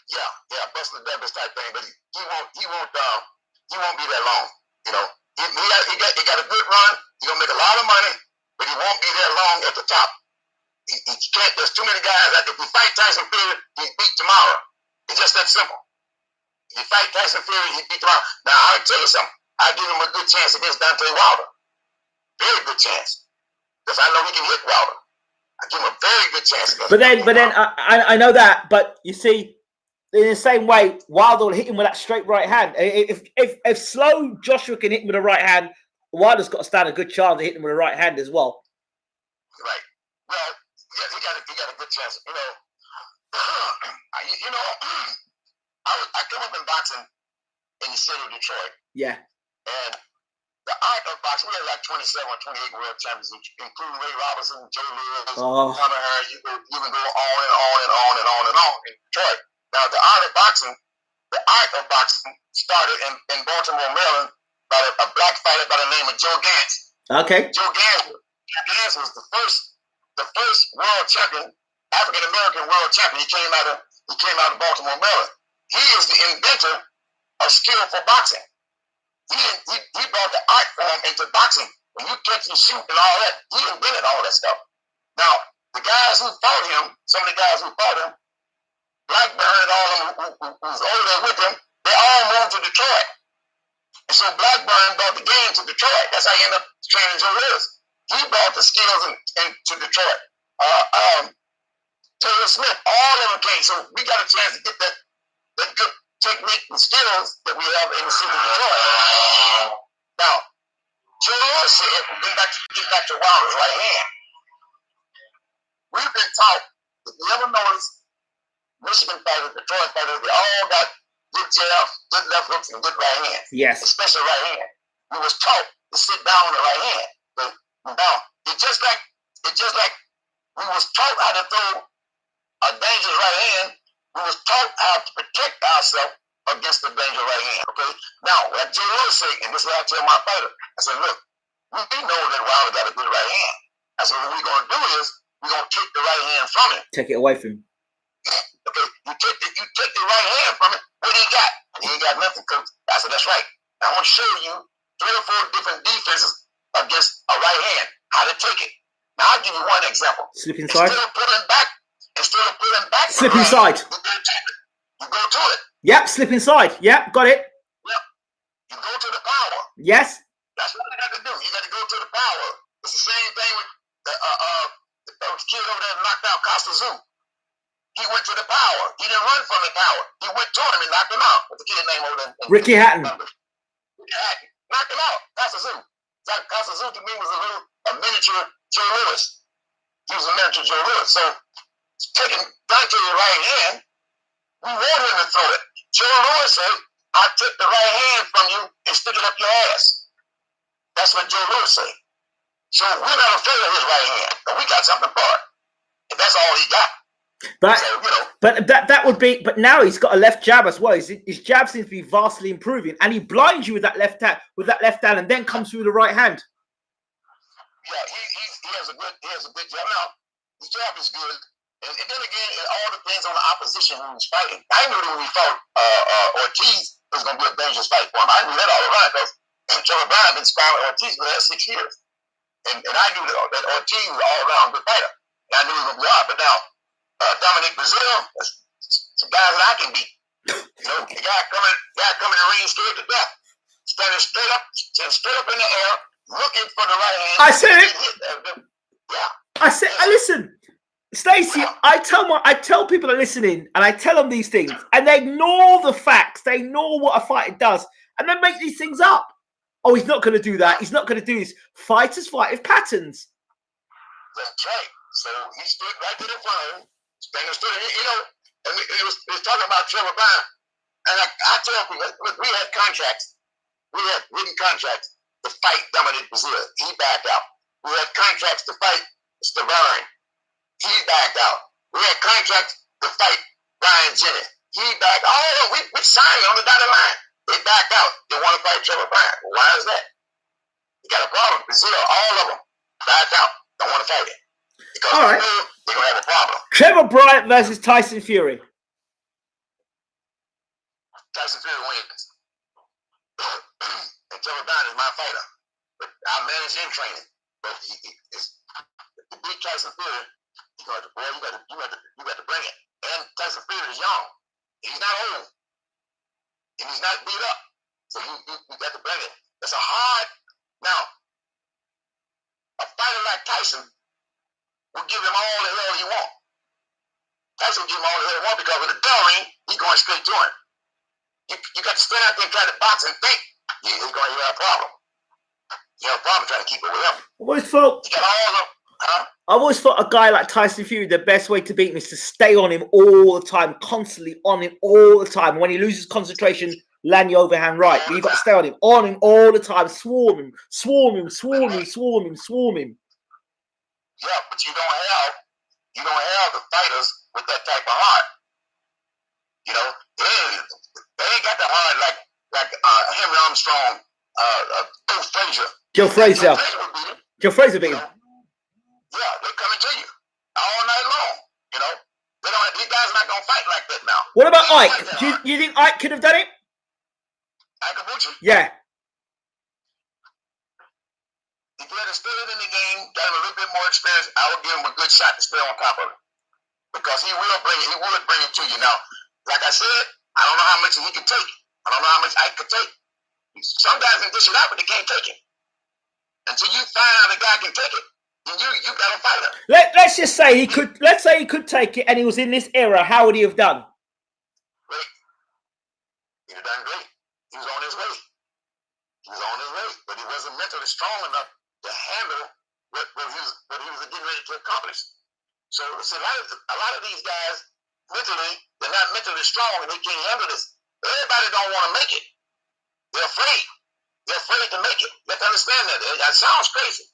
S2: Yeah, Buster Douglas type thing, but he won't be that long. You know, he got a good run. He's gonna make a lot of money, but he won't be that long at the top. He can't. There's too many guys. Like if you fight Tyson Fury, he beat tomorrow. It's just that simple. If you fight Tyson Fury, he beat tomorrow. Now I'll tell you something. I give him a good chance against Deontay Wilder. Very good chance, because I know he can hit Wilder. I give him a very good chance.
S1: But then I know that. But you see, in the same way, Wilder will hit him with that straight right hand. If slow Joshua can hit him with a right hand, Wilder's got to stand a good chance to hit him with a right hand as well.
S2: Right. Well, yeah, he got a good chance. You know, I came up in boxing in the city of Detroit.
S1: Yeah.
S2: And the art of boxing, we had like 27 or 28 world champions, including Ray Robinson, Joe Louis, Conor Harris. You can go on and on and on and on and on in Detroit. Now, the art of boxing started in Baltimore, Maryland, by a black fighter by the name of Joe Gans.
S1: Okay.
S2: Joe Gans was the first world champion, African American world champion. He came out of Baltimore, Maryland. He is the inventor of skillful boxing. He brought the art form into boxing. When you catch and shoot and all that, he invented all that stuff. Now, the guys who fought him, some of the guys who fought him, Blackburn and all of them who was over there with him, they all moved to Detroit. And so Blackburn brought the game to Detroit. That's how he ended up training Joe Louis. He brought the skills into Detroit. Taylor Smith, all of them came. So we got a chance to get that good technique and skills that we have in the city of Detroit. Now, Joe Louis said, get back to Wilder's right hand. We've been taught, if you ever notice, Michigan fighters, Detroit fighters, they all got good jabs, good left hooks, and good right hands.
S1: Yes.
S2: Especially right hand. We was taught to sit down on the right hand. But now, it's just like we was taught how to throw a dangerous right hand. We was taught how to protect ourselves against the dangerous right hand. Okay. Now, like Joe Louis said, and this is what I tell my fighter, I said, look, we know that Wilder got a good right hand. I said, what we're gonna do is we're gonna take the right hand from him.
S1: Take it away from him.
S2: Okay, you take the right hand from it. What he got? He ain't got nothing, coach. I said, that's right. Now, I'm gonna show you 3 or 4 different defenses against a right hand. How to take it. Now, I'll give you one example.
S1: Slip inside.
S2: Instead of pulling back.
S1: Slip inside.
S2: You go to it.
S1: Yep, slip inside. Yep, got it.
S2: Yep. You go to the power.
S1: Yes.
S2: That's what you got to do. You got to go to the power. It's the same thing with the kid over there that knocked out Costa Zoo. He went to the power. He didn't run from the power. He went to him and knocked him out. What's the kid's name over there?
S1: Ricky Hatton.
S2: Ricky Hatton. Knocked him out. Costa Zoo. Costa Zoo to me was a miniature Joe Louis. He was a miniature Joe Louis. So, taking Deontay's right hand, we want him to throw it. Joe Louis said, I'll take the right hand from you and stick it up your ass. That's what Joe Louis said. So we're not afraid of his right hand, but we got something for it. And that's all he got.
S1: But,
S2: so, you know,
S1: but that would be. But now he's got a left jab as well. His jab seems to be vastly improving, and he blinds you with that left hand, and then comes through the right hand.
S2: Yeah, he has a good jab. Now his jab is good, and then again, it all depends on the opposition who he's fighting. I knew that when he fought Ortiz, it was going to be a dangerous fight for him. I knew that all around because Trevor Bryan been sparring Ortiz for the last 6 years, and I knew that Ortiz was all around good fighter, and I knew he was going to be hard. But now Dominic Brazil, some guys that I can beat. You know, the guy coming in the ring scared to death, standing straight up in the air, looking for the right hand.
S1: I said it.
S2: Yeah.
S1: I said, listen. Stacey, I tell people that are listening, and I tell them these things, and they ignore the facts. They ignore what a fighter does, and they make these things up. Oh, he's not going to do that. He's not going to do this. Fighters fight with patterns.
S2: That's right. So he stood right to the front of him. Stanger stood, and it was talking about Trevor Bryan. And I tell people, look, we had contracts. We had written contracts to fight Dominic Brazil. He backed out. We had contracts to fight Stavern. He backed out. We had contracts to fight Brian Jenny. He backed out. Oh, we signed on the dotted line. They backed out. They want to fight Trevor Bryan. Well, why is that? You got a problem. Brazil, all of them backed out. Don't want to fight it. Because
S1: all right.
S2: They're going to have a problem.
S1: Trevor Bryan versus Tyson Fury.
S2: Tyson Fury wins. And Trevor Bryan is my fighter. But I manage in training. But to beat Tyson Fury, you got to bring it. And Tyson Fury is young. He's not old. And he's not beat up. So you got to bring it. It's a hard. Now, a fighter like Tyson will give him all the hell he wants. Tyson will give him all the hell he wants because with the bell ring, he's going straight to him. You got to stand out there and try to box and think. You're going to have a problem. You have a problem trying to keep it with him.
S1: I've always thought a guy like Tyson Fury, the best way to beat him is to stay on him all the time, constantly on him all the time. When he loses concentration, land your overhand right. You've got to stay on him all the time. Swarm him.
S2: Yeah, but you don't have the fighters with that type of heart. You know, they ain't got the heart like Henry Armstrong, Joe Frazier.
S1: Joe Frazier beat him.
S2: Yeah, they're coming to you all night long. You know, these guys are not gonna fight like that now.
S1: What about Ike? Do you think Ike could have done it?
S2: Ike Abuchi?
S1: Yeah.
S2: If he had stayed in the game, got him a little bit more experience, I would give him a good shot to stay on top of it. Because he would bring it to you. Now, like I said, I don't know how much he can take. I don't know how much Ike could take. Some guys can dish it out, but they can't take it. Until you find out a guy can take it, then you got to fight him.
S1: Let's just say he could. Let's say he could take it, and he was in this era. How would he have done?
S2: Great. He'd have done great. He was on his way. But he wasn't mentally strong enough to handle what he was getting ready to accomplish. So a lot of these guys mentally, they're not mentally strong, and they can't handle this. Everybody don't want to make it. They're afraid. They're afraid to make it. You have to understand that. That sounds crazy.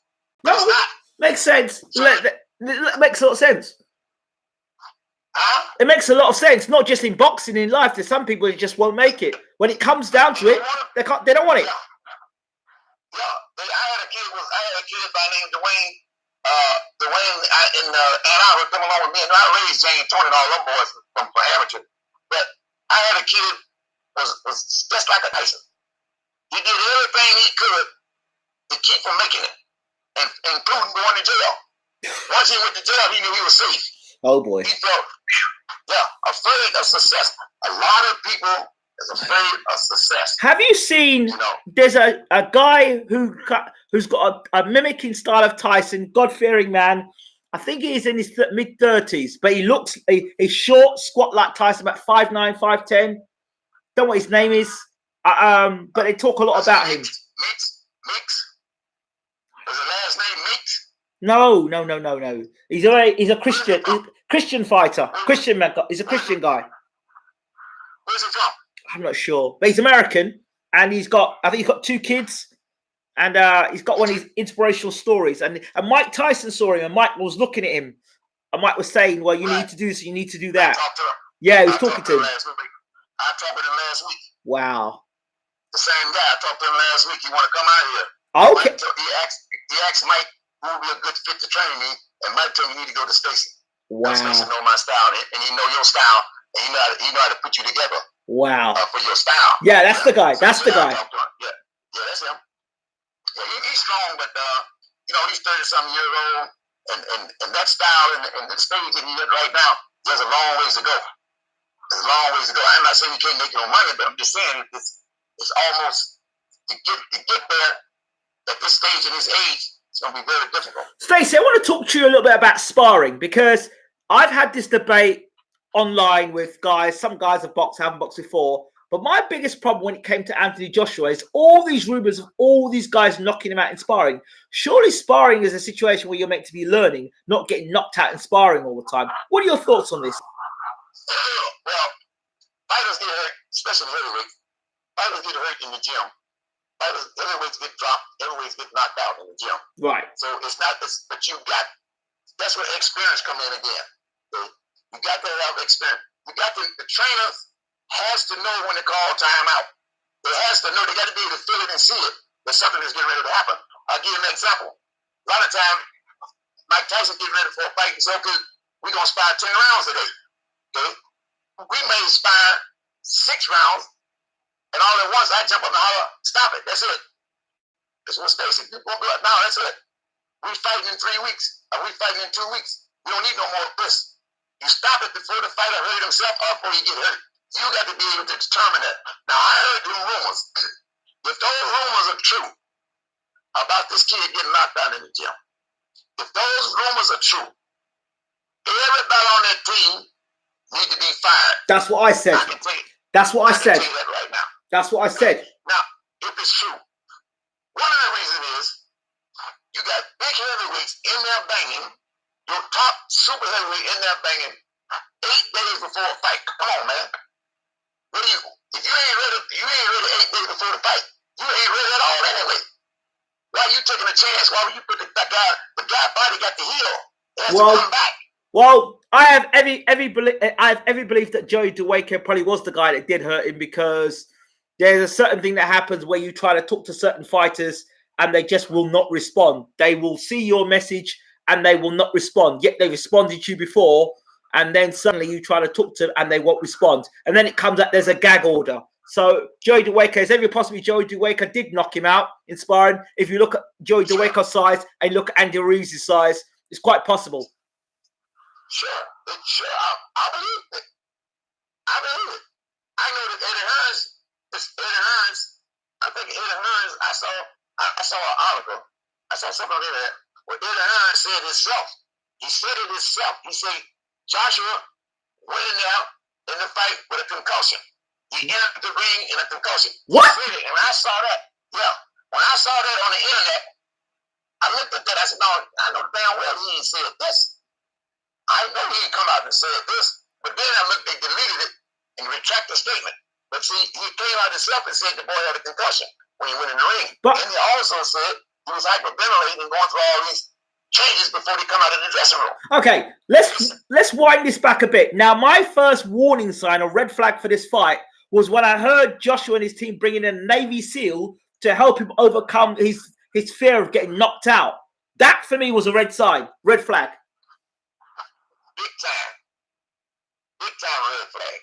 S2: But it's not.
S1: Makes sense. It makes a lot of sense.
S2: Huh?
S1: It makes a lot of sense. Not just in boxing, in life. There's some people who just won't make it. When it comes down to it, they don't want it.
S2: Yeah. I had a kid by the name of Dwayne. Dwayne in Ann Arbor come along with me, and I raised Jane and Tony and all them boys from amateur. But I had a kid was just like a Tyson. He did everything he could to keep from making it, and including going to jail. Once he went to jail, he knew he was safe.
S1: Oh boy.
S2: He felt, afraid of success. A lot of people is afraid of success.
S1: Have you seen? There's a guy who's got a mimicking style of Tyson, God-fearing man. I think he's in his mid-30s, but he's short, squat like Tyson, about 5'9", 5'10". Don't know what his name is. But they talk a lot about him.
S2: Mix. Was the last name Mix?
S1: No. He's a Christian. He's a Christian fighter. Christian man. He's a Christian guy.
S2: Where's he from?
S1: I'm not sure, but he's American, and I think he's got 2 kids, and he's got one of his inspirational stories. And Mike Tyson saw him, and Mike was looking at him, and Mike was saying, "Well, you need to do this, you need to do that." Yeah, he was talking to him.
S2: I talked to him last week.
S1: Wow.
S2: The same guy. I talked to him last week. He want to come out here.
S1: Okay.
S2: He asked Mike who would be a good fit to train me, and Mike told me you need to go to Stacy.
S1: Wow.
S2: Stacy know my style, and he know your style, and he know how to put you together.
S1: Wow.
S2: For your style.
S1: Yeah, that's the guy. That's the guy.
S2: Yeah, that's him. Yeah, he's strong, but he's 30-something years old, and that style and the stage that he's at right now, there's a long ways to go. I'm not saying you can't make no money, but I'm just saying it's almost to get there at this stage and this age, it's going to be very difficult.
S1: Stacey, I want to talk to you a little bit about sparring, because I've had this debate online with guys. Some guys have boxed, haven't boxed before. But my biggest problem when it came to Anthony Joshua is all these rumors of all these guys knocking him out in sparring. Surely sparring is a situation where you're meant to be learning, not getting knocked out in sparring all the time. What are your thoughts on this?
S2: Well, fighters get hurt, especially heavyweights. Fighters get hurt in the gym. Heavyweights get dropped. Heavyweights get knocked out in the gym.
S1: Right.
S2: So it's not this, but that's where experience come in again. So you got to have experience. The trainer has to know when to call time out. They has to know. They got to be able to feel it and see it that something is getting ready to happen. I'll give you an example. A lot of time, Mike Tyson getting ready for a fight. So okay, we're gonna spar 10 rounds today. Okay, we may spar 6 rounds, and all at once I jump up and holler, "Stop it! That's it." That's what Stacy. No, that's it. We fighting in 3 weeks. Or we fighting in 2 weeks. We don't need no more of this. You stop it before the fighter hurt himself or before you get hurt. You got to be able to determine that. Now, I heard them rumors. If those rumors are true about this kid getting knocked out in the gym, if those rumors are true, everybody on that team need to be fired.
S1: That's what I said.
S2: I can tell you.
S1: That's what I said.
S2: I can tell you that right now.
S1: That's what I said.
S2: Now, if it's true, one of the reasons is you got big heavyweights in there banging, your top super heavyweight in there banging 8 days before a fight. Come on, man. If you ain't ready 8 days before the fight, you ain't ready at all anyway. Why are you taking a chance? Why would you put the guy body got the heel? It has to come back.
S1: Well, I have every belief that Joey DeWaker probably was the guy that did hurt him, because there's a certain thing that happens where you try to talk to certain fighters and they just will not respond. They will see your message and they will not respond. Yet they responded to you before, and then suddenly you try to talk to them and they won't respond. And then it comes out there's a gag order. So Joey DeWaker, is every possibly Joey DeWaker did knock him out in sparring. If you look at Joey DeWaker's size and look at Andy Ruiz's size, it's quite possible.
S2: Sure. I believe it. I believe it. I know that Eddie Hearns, I think Eddie Hearns, I saw an article. I saw something on the internet where Eddie Hearns said himself. He said it himself. He said Joshua went in there in the fight with a concussion. He entered the ring in a concussion.
S1: What?
S2: He said it, and I saw that. Yeah. When I saw that on the internet, I looked at that. I said, no, I know damn well he ain't said this. I know he ain't come out and said this. But then I looked, they deleted it and retracted the statement. But see, he came out himself and said the boy had a concussion when he went in the ring.
S1: But,
S2: and he also said he was hyperventilating and going through all these changes before they come out of the dressing room.
S1: Okay, let's wind this back a bit. Now, my first warning sign or red flag for this fight was when I heard Joshua and his team bring in a Navy SEAL to help him overcome his fear of getting knocked out. That for me was a red flag.
S2: Big time red flag.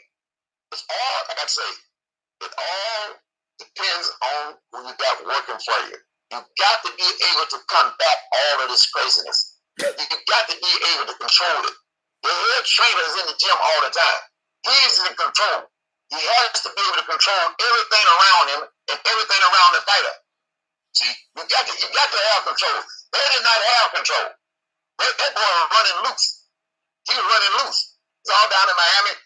S2: It's all, like I say, it all depends on who you got working for you. You got to be able to combat all of this craziness. You got to be able to control it. The head trainer is in the gym all the time. He's in control. He has to be able to control everything around him and everything around the fighter. See, you got to have control. They did not have control. That boy was running loose. He was running loose. It's all down in Miami.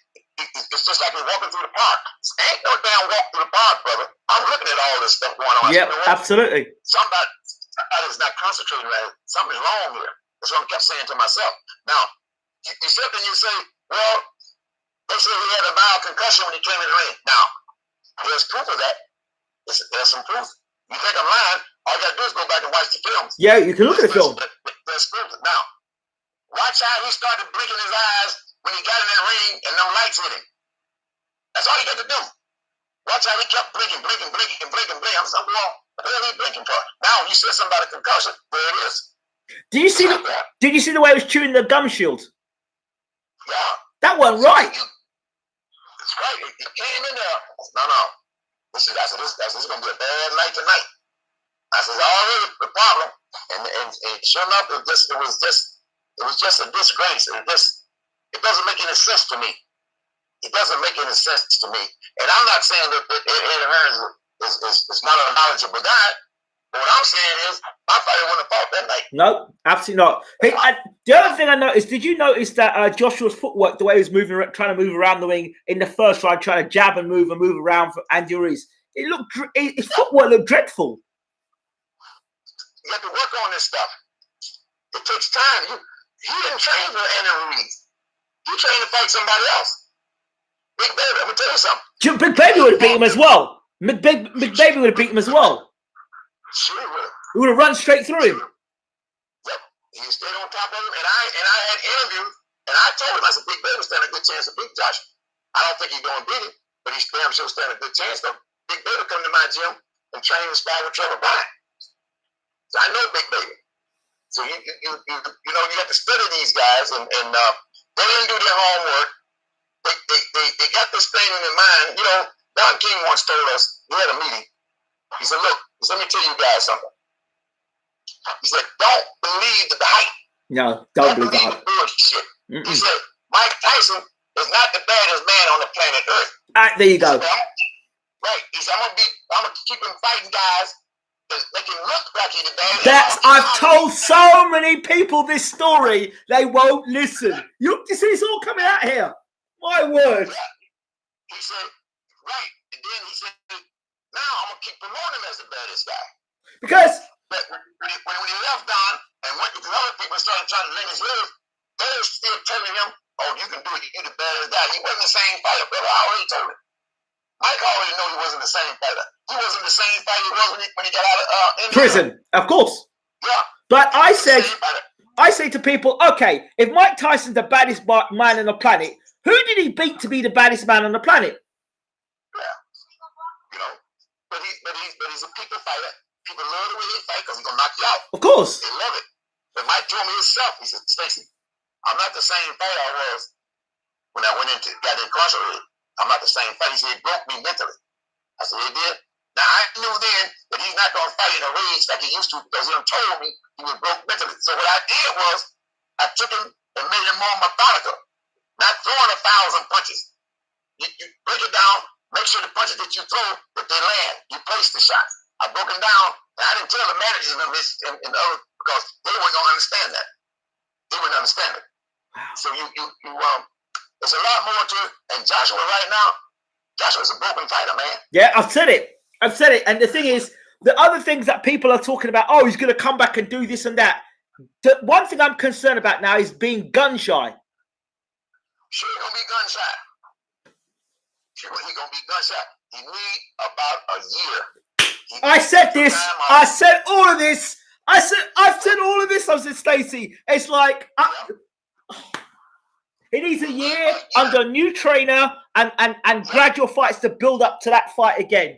S2: It's just like we're walking through the park. Ain't no damn walk through the park, brother. I'm looking at all this stuff going on.
S1: Yeah, absolutely.
S2: Somebody's not concentrating right. Something's wrong here. That's what I kept saying to myself. Now, you sit there and you say, well, they said he had a mild concussion when he came in the ring. Now, there's proof of that. There's some proof. You think I'm lying, all you got to do is go back and watch the films.
S1: Yeah, you can look at the film.
S2: There's proof. Now, watch how he started blinking his eyes when he got in that ring and them lights hit him. That's all you got to do. Watch how he kept blinking. I'm saying, well, what the hell are you blinking for? Now, you said something about a concussion. There it is. Did you see
S1: the way he was chewing the gum shield?
S2: Yeah.
S1: That wasn't right.
S2: It's right. He came in there. No. I said, this is going to be a bad night tonight. I said, already the problem. And sure enough, it was just a disgrace. It doesn't make any sense to me. It doesn't make any sense to me. And I'm not saying that Eddie Hearns is not a knowledgeable guy, But what I'm saying is, my fighter wouldn't have fought that night.
S1: No, absolutely not. Hey, the other thing I noticed, did you notice that Joshua's footwork, the way he was moving, trying to move around the ring in the first round, trying to jab and move around for Andy Ruiz? His footwork looked dreadful.
S2: You have to work on this stuff. It takes time. He didn't train for Andy Ruiz. He trained to fight somebody else. Big Baby, I'm gonna tell you something.
S1: Big Baby would have beat him as well. Big Baby would have beat him as well.
S2: Sure would.
S1: He would have run straight through him.
S2: Yep. He stayed on top of him, and I had interviews, and I told him I said Big Baby stand a good chance to beat Josh. I don't think he's gonna beat him, but he's damn sure stand a good chance though. Big Baby come to my gym and train and spar with Trevor Bryan. So I know Big Baby. So you know you have to study these guys, and they didn't do their homework. They got this thing in their mind. You know, Don King once told us, we had a meeting. He said, look, let me tell you guys something. He said, don't believe the hype.
S1: No, don't believe the hype.
S2: Bullshit. He said, Mike Tyson is not the baddest man on the planet Earth.
S1: There you go.
S2: Right. He said, I'm gonna keep him fighting guys that make him look like he's the baddest.
S1: I've told so many people this story, they won't listen. You see, it's all coming out here. My word.
S2: Yeah. He said, right. And then he said, now I'm gonna keep promoting him as the baddest guy.
S1: Because
S2: when he left Don and went to the other people started trying to lend his ears, they were still telling him, oh, you can do it, you're the baddest guy. He wasn't the same fighter, brother. I already told him. Mike already knew he wasn't the same fighter. He wasn't the same fighter he was when he got out of
S1: prison, of course.
S2: Yeah.
S1: But I say to people, okay, if Mike Tyson's the baddest man on the planet, who did he beat to be the baddest man on the planet?
S2: Yeah. You know, but he's a people fighter. People love the way he fight because he's gonna knock you out.
S1: Of course.
S2: They love it. But Mike told me himself, he said, Stacy, I'm not the same fighter I was when I got incarcerated. I'm not the same fighter. He said, it broke me mentally. I said, it did. Now I knew then that he's not gonna fight in a rage like he used to because he told me he was broke mentally. So what I did was I took him and made him more methodical, not throwing 1,000 punches. You break it down, make sure the punches that you throw, that they land. You place the shots. I broke him down, and I didn't tell the managers and the other because they weren't gonna understand that. They wouldn't understand it. So there's a lot more to it. And Joshua right now, Joshua's a broken fighter, man. Yeah,
S1: I've said it. And the thing is, the other things that people are talking about, oh, he's gonna come back and do this and that. The one thing I'm concerned about now is being gun shy.
S2: Sure, he's gonna be gun shy. He need about a year. I said
S1: this. I said all of this. I've said all of this. I said, Stacy, it's like he needs a year under a new trainer and gradual fights to build up to that fight again.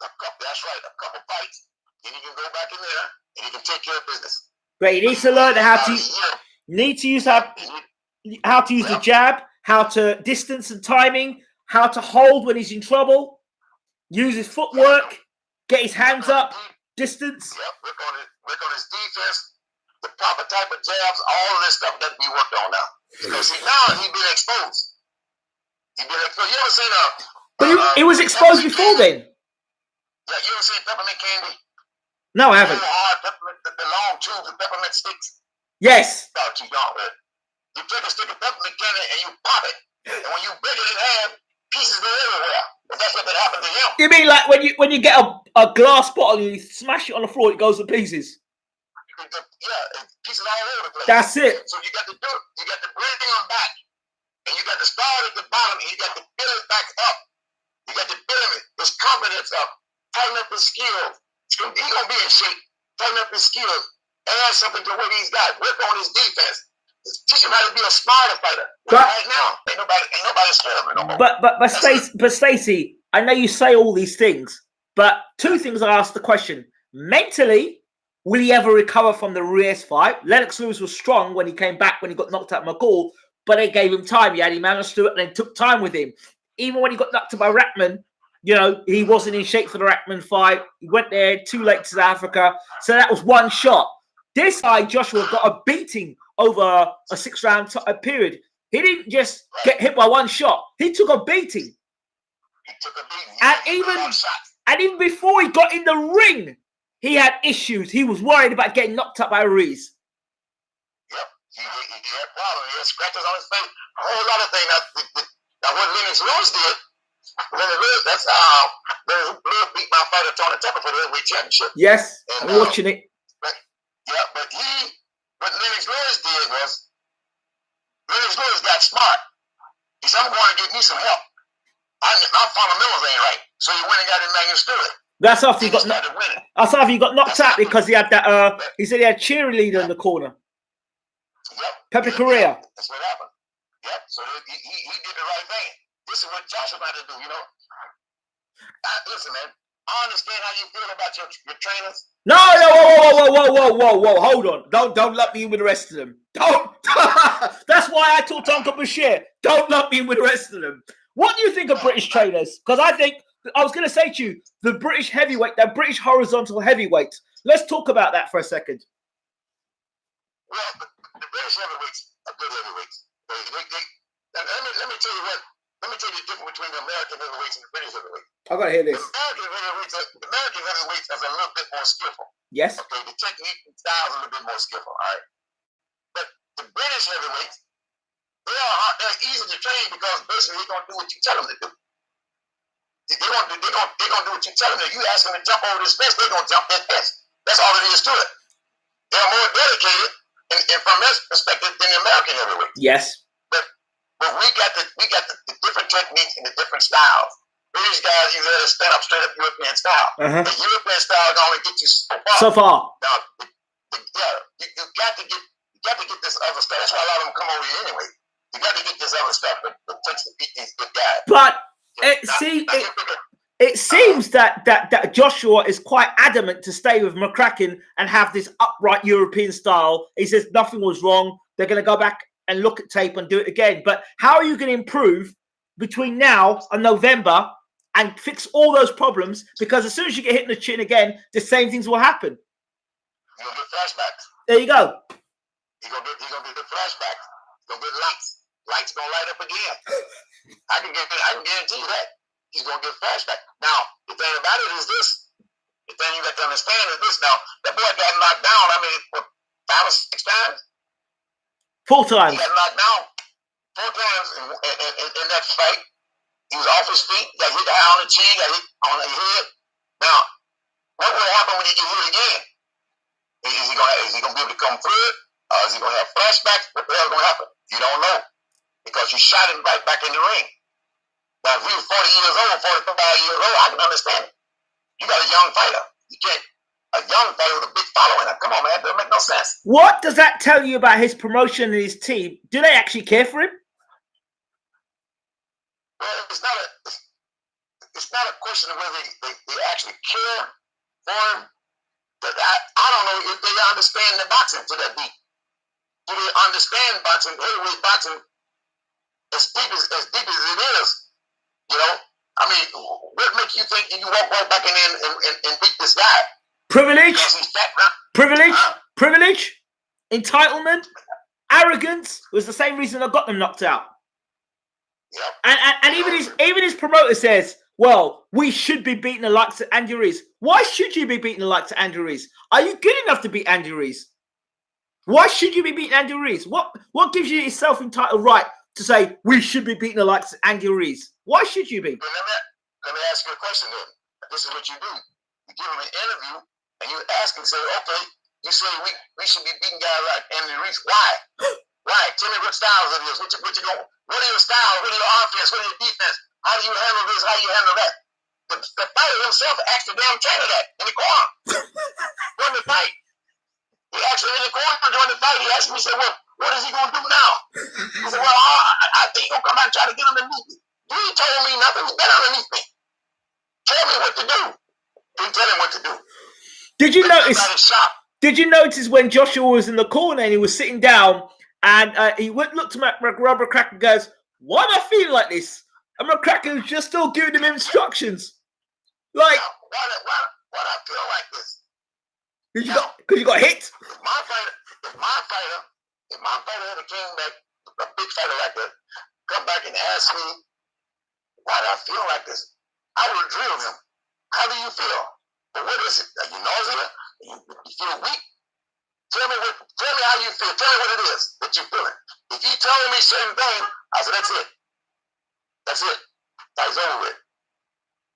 S2: That's right. A couple fights, then he can go back in there and he can take care of business.
S1: But he needs to learn how to use the jab, how to distance and timing, how to hold when he's in trouble, use his footwork, get his hands up, distance.
S2: Yep, work on his defense, the proper type of jabs, all of this stuff got to be worked on now. Because see, now he's been exposed. You ever seen
S1: But he was exposed before then.
S2: Yeah, you ever seen peppermint candy?
S1: No, I haven't.
S2: The long tubes of peppermint sticks?
S1: Yes.
S2: About too young, man. You take a stick of peppermint candy and you pop it, and when you break it in half, pieces go everywhere. But that's what happened to him.
S1: You mean like when you get a glass bottle and you smash it on the floor, it goes to pieces?
S2: Yeah, pieces all over the place.
S1: That's it.
S2: So you got to do it. You got to bring them back, and you got to start at the bottom, and you got to build it back up. You got to build his confidence up, tighten up his skills. He's gonna be in shape. Tighten up his skills. Add something to what he's got. Work on his defense. Teach him how to be a smarter fighter. Right now, ain't nobody scared of him no more.
S1: But Stacy, I know you say all these things, but two things I asked the question. Mentally, will he ever recover from the Ruiz fight? Lennox Lewis was strong when he came back when he got knocked out by McCall, but they gave him time. He managed to do it and they took time with him. Even when he got knocked out by Rackman, you know, he wasn't in shape for the Rackman fight. He went there too late to South Africa. So that was one shot. This guy, Joshua, got a beating over a 6-round period. He didn't just get hit by one shot. He took a beating.
S2: He took a beating.
S1: And even before he got in the ring, he had issues. He was worried about getting knocked out by Ruiz.
S2: Yep. He had problems. He had scratches on his face. A whole lot of things. Now what Lennox Lewis did, Lennox Lewis, that's how Lennox Lewis beat my fighter Tony Tucker for the heavyweight championship.
S1: Yes,
S2: And,
S1: I'm watching it.
S2: But what Lennox Lewis did was, Lennox Lewis got smart. He said, I'm going to get me some help. My fundamentals ain't right. So he went and got in Magnus Sterling.
S1: That's after he got knocked. That's after he got knocked out because he had that. He said he had a cheerleader in the corner.
S2: Yep.
S1: Pepe Correa.
S2: That's what happened. Yep. So he did the right thing. This is what Joshua had to do. Listen, man. I understand how you feel about your trainers.
S1: No, whoa. Hold on. Don't lump me in with the rest of them. Don't. That's why I told Tonka Bashir, don't lump me in with the rest of them. What do you think of British trainers? Because I was going to say to you, the British heavyweight, the British horizontal heavyweight. Let's talk about that for a second.
S2: Well, the British heavyweights are good heavyweights. Let me tell you what. Let me tell you the difference between the American heavyweights and the British heavyweights.
S1: I gotta hear this.
S2: The American heavyweights are a little bit more skillful.
S1: Yes.
S2: Okay, the technique and style is a little bit more skillful. All right. But the British heavyweights, they're easy to train because basically they're gonna do what you tell them to do. They're gonna do what you tell them to. You ask them to jump over this fence, they're gonna jump that fence. That's all it is to it. They're more dedicated, and from this perspective, than the American heavyweights.
S1: Yes.
S2: But we got the different techniques and the different styles. British guys use a stand up, straight up European style.
S1: Uh-huh.
S2: The European style is only get you
S1: so far.
S2: Now, you got to get this other stuff. That's why a lot of them come over here anyway. You got to get this other stuff that takes to beat these good guys.
S1: But it seems that Joshua is quite adamant to stay with McCracken and have this upright European style. He says nothing was wrong. They're going to go back and look at tape and do it again. But how are you going to improve between now and November and fix all those problems? Because as soon as you get hit in the chin again, the same things will happen.
S2: You're going to get flashbacks.
S1: There you go.
S2: You're going to get flashbacks. You're going to get lights. Lights going to light up again. I can guarantee you that. He's going to get flashbacks. Now, the thing about it is this. The thing you got to understand is this. Now, that boy got knocked down, 5 or 6 times?
S1: 4 times.
S2: He got knocked down 4 times in that fight. He was off his feet. He got hit high on the chin, got hit on the head. Now, what will happen when he get hit again? Is he going to be able to come through it? Or is he going to have flashbacks? What the hell is going to happen? You don't know. Because you shot him right back in the ring. Now, if he was 40 years old, 45 years old, I can understand it. You got a young fighter. You can't. A young fighter with a big following. Now, come on, man. That doesn't make no sense.
S1: What does that tell you about his promotion and his team? Do they actually care for him?
S2: Well, it's not a question of whether they actually care for him. But I don't know if they understand the boxing to that deep. Do they understand boxing, heavyweight boxing, as deep as it is? What makes you think you walk right back in and beat this guy? Privilege,
S1: entitlement, arrogance was the same reason I got them knocked out.
S2: Yep.
S1: And even his promoter says, well, we should be beating the likes of Andy Ruiz. Why should you be beating the likes of Andy Ruiz? Are you good enough to beat Andy Ruiz? Why should you be beating Andy Ruiz? What gives you a self-entitled right to say we should be beating the likes of Andy Ruiz? Why should you be?
S2: Let me ask you a question then. This is what you do. You give him an interview and you ask him, say, okay, you say we should be beating guys like Andy Ruiz. Why? Why? Tell me what styles it is. What are your styles? What are your offense? What are your defense? How do you handle this? How do you handle that? The fighter himself asked the damn trainer that in the corner during the fight. He asked him in the corner during the fight. He asked me, he said, well, what is he going to do now? He said, well, I think he's going to come out and try to get underneath me. He ain't told me nothing. He's been underneath me. Tell me what to do. Didn't tell him what to do.
S1: Did you notice when Joshua was in the corner and he was sitting down and he looked at McCracken and goes, why do I feel like this? And McCracken was just still giving him instructions. Like,
S2: why do I feel like this?
S1: Because you got hit?
S2: If my fighter had came back, a big fighter like that, come back and ask me, why do I feel like this? I would drill him. How do you feel? But what is it? Are you nauseous? You feel weak? Tell me how you feel. Tell me what it is that you're feeling. If you tell me certain thing, I said, that's it. That's it. That's over with.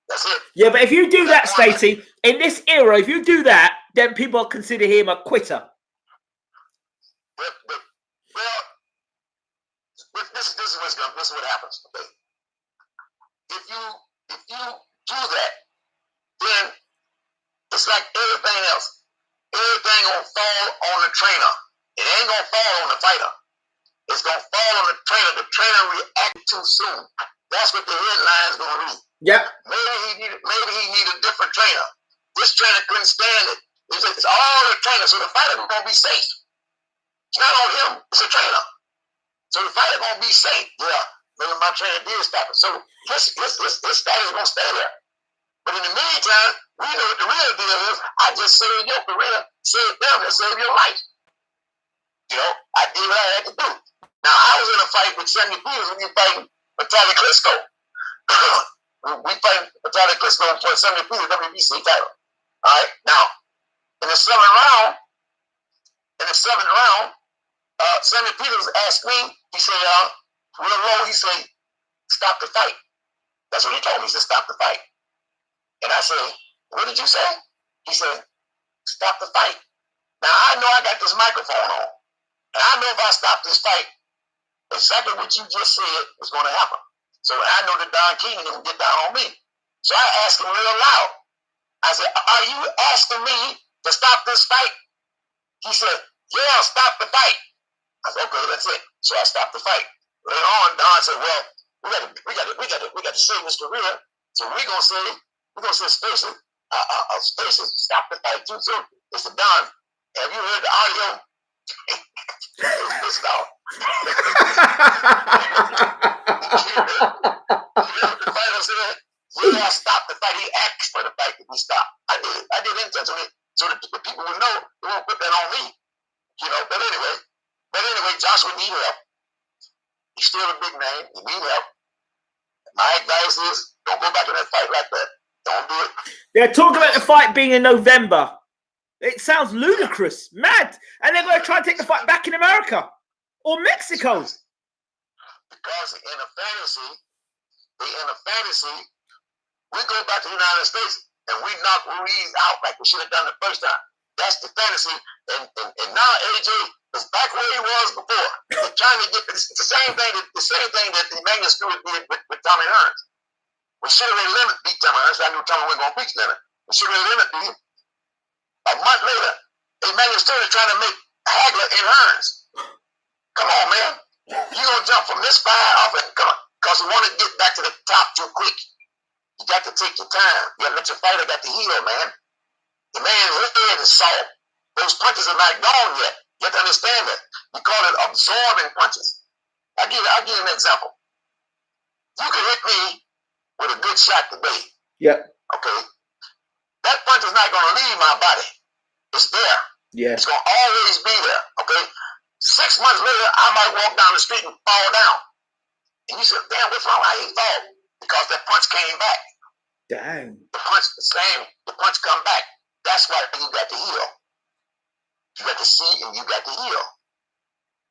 S2: That's it.
S1: Yeah, but if you do that, Stacey, in this era, if you do that, then people consider him a quitter.
S2: Well, this is what happens. Okay, if you do that, then it's like everything else. Everything gonna fall on the trainer. It ain't gonna fall on the fighter. It's gonna fall on the trainer. The trainer reacted too soon. That's what the headline's gonna read.
S1: Yep.
S2: Maybe he need a different trainer. This trainer couldn't stand it. It's all the trainer, so the fighter gonna be safe. It's not on him. It's a trainer. So the fighter gonna be safe. Yeah, maybe my trainer did stop it. So his status gonna stay there. But in the meantime, we know what the real deal is. I just saved your career, saved them, and saved your life. You know, I did what I had to do. Now, I was in a fight with Sonny Peters when you fighting Vitaly Klitschko. We fighting Vitaly Klitschko for Sonny Peters WBC title. All right. Now, in the seventh round, Sonny Peters asked me. He said, real low. He said, "Stop the fight." That's what he told me. He said, "Stop the fight." And I said, "What did you say?" He said, "Stop the fight." Now, I know I got this microphone on. And I know if I stop this fight, exactly what you just said is going to happen. So I know that Don King is going to get down on me. So I asked him real loud. I said, "Are you asking me to stop this fight?" He said, "Yeah, stop the fight." I said, "Okay, that's it." So I stopped the fight. Later on, Don said, "Well, we got to save his career. So we're gonna say Stacey, stop the fight too soon." They said, "Don, have you heard the audio?" Pissed off. The fighter said, "Yeah, stop the fight." He asked for the fight to be stopped. I did it intentionally so that the people would know they won't put that on me. You know, but anyway, Joshua need help. He's still a big name. He need help. My advice is don't go back in that fight like that. Don't do it.
S1: They're talking about the fight being in November. It sounds ludicrous, mad. And they're going to try and take the fight back in America or Mexico.
S2: Because in a fantasy, we go back to the United States and we knock Ruiz out like we should have done the first time. That's the fantasy. And now AJ is back where he was before. They're trying to get the same thing that Emmanuel Stewart did with Tommy Hearns. We should have Leonard beat Tommy Hearns. I knew Tommy wasn't going to beat Leonard. We should have Leonard beat him. A month later, Emmanuel Stewart is trying to make Hagler and Hearns. Come on, man. You're going to jump from this fire off and come on. Because you want to get back to the top too quick. You got to take your time. You got to let your fighter get the heal, man. The man's head is soft. Those punches are not gone yet. You have to understand that. We call it absorbing punches. I'll give you an example. You can hit me with a good shot today.
S1: Yeah.
S2: Okay. That punch is not going to leave my body. It's there.
S1: Yeah.
S2: It's going to always be there. Okay. 6 months later, I might walk down the street and fall down. And you said, "Damn, what's wrong? I ain't fall." Because that punch came back.
S1: Dang.
S2: The punch come back. That's why you got to heal. You got to see and you got to heal.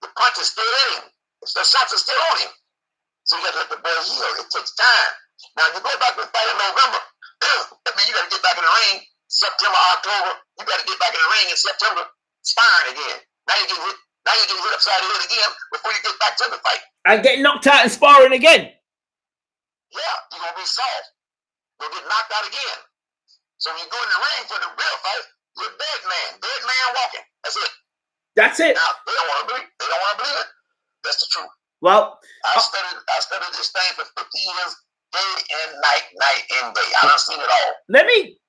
S2: The punch is still in him. The shots are still on him. So you got to let the boy heal. It takes time. Now, you go back to the fight in November. That means you got to get back in the ring September, October. You got to get back in the ring in September, sparring again. Now you get hit upside the head again before you get back to the fight.
S1: And get knocked out and sparring again.
S2: Yeah, you're going to be soft. You'll get knocked out again. So when you go in the ring for the real fight, you're a dead man walking. That's it.
S1: That's it.
S2: Now, they don't want to believe it. That's the truth.
S1: Well,
S2: I studied this thing for 50 years, day and night and day. I done seen it all.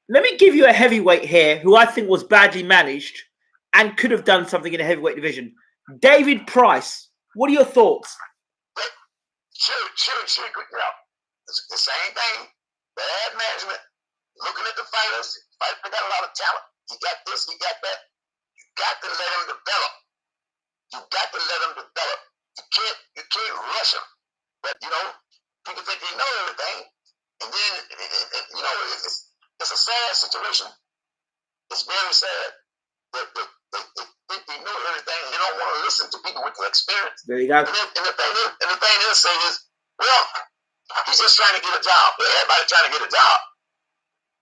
S1: let me give you a heavyweight here who I think was badly managed and could have done something in the heavyweight division. David Price. What are your thoughts?
S2: Sure. Yeah. It's the same thing. Bad management. Looking at the fighters. Fighters got a lot of talent. You got this, you got that. You got to let them develop. You can't rush them. But, people think they know everything. And then, it's a sad situation It's very sad that they think they know everything and they don't want to listen to people with the experience.
S1: There you go.
S2: And the thing is, say is, well, he's just trying to get a job. Everybody trying to get a job.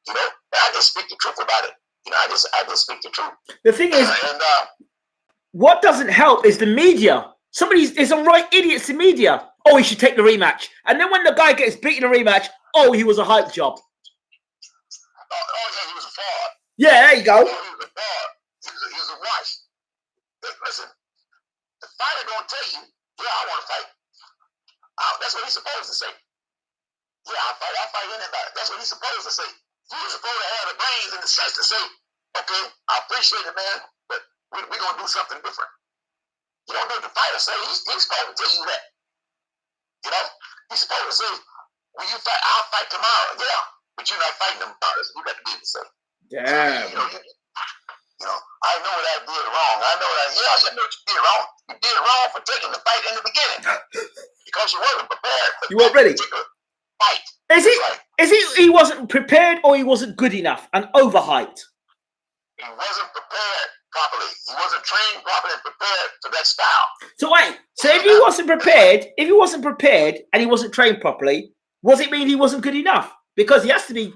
S2: You know, I just speak the truth about it. You know, I just speak the truth.
S1: The thing is, what doesn't help is the media. There's some right idiots in media. Oh, he should take the rematch. And then when the guy gets beaten in a rematch, oh, he was a hype job.
S2: Oh yeah, he was a fraud.
S1: Yeah, there you go.
S2: Oh, he was a fraud. He was a wash. Listen, the fighter gonna tell you, yeah, I want to fight. That's what he's supposed to say. Yeah, I'll fight anybody. That's what he's supposed to say. He's supposed to have the brains and the sense to say, okay, I appreciate it, man, but we're going to do something different. You don't do what the fighter say. He's supposed to tell you that. You know? He's supposed to say, when you fight, I'll fight tomorrow. Yeah, but you're not fighting tomorrow. That's what you got to be able to say.
S1: Damn.
S2: You know, I know what I did wrong. I know what you know what you did wrong. You did wrong for taking the fight in the beginning. Because you wasn't prepared.
S1: You weren't ready.
S2: Fight.
S1: Is it he wasn't prepared or he wasn't good enough and overhyped?
S2: He wasn't prepared properly. He wasn't trained properly and prepared for that style.
S1: So wait, so if he wasn't prepared and he wasn't trained properly, does it mean he wasn't good enough? Because he has to be,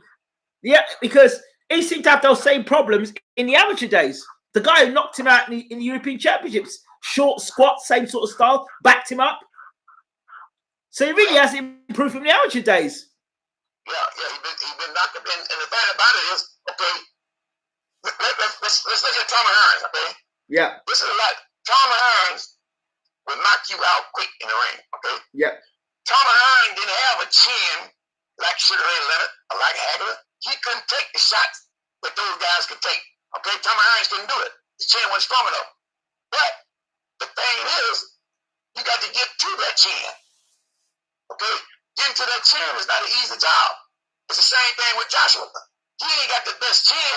S1: because he seemed to have those same problems in the amateur days. The guy who knocked him out in the European Championships, short squat, same sort of style, backed him up. So he really has improved from the amateur days.
S2: Yeah, he's been knocked up. And the thing about it is, okay, let's look at Tommy Hearns, okay?
S1: Yeah.
S2: This is a lot. Tommy Hearns will knock you out quick in the ring, okay?
S1: Yeah.
S2: Tommy Hearns didn't have a chin like Sugar Ray Leonard or like Hagler. He couldn't take the shots that those guys could take, okay? Tommy Hearns couldn't do it. His chin wasn't strong enough. But the thing is, you got to get to that chin, okay? Getting to that chin is not an easy job. It's the same thing with Joshua. He ain't got the best chin,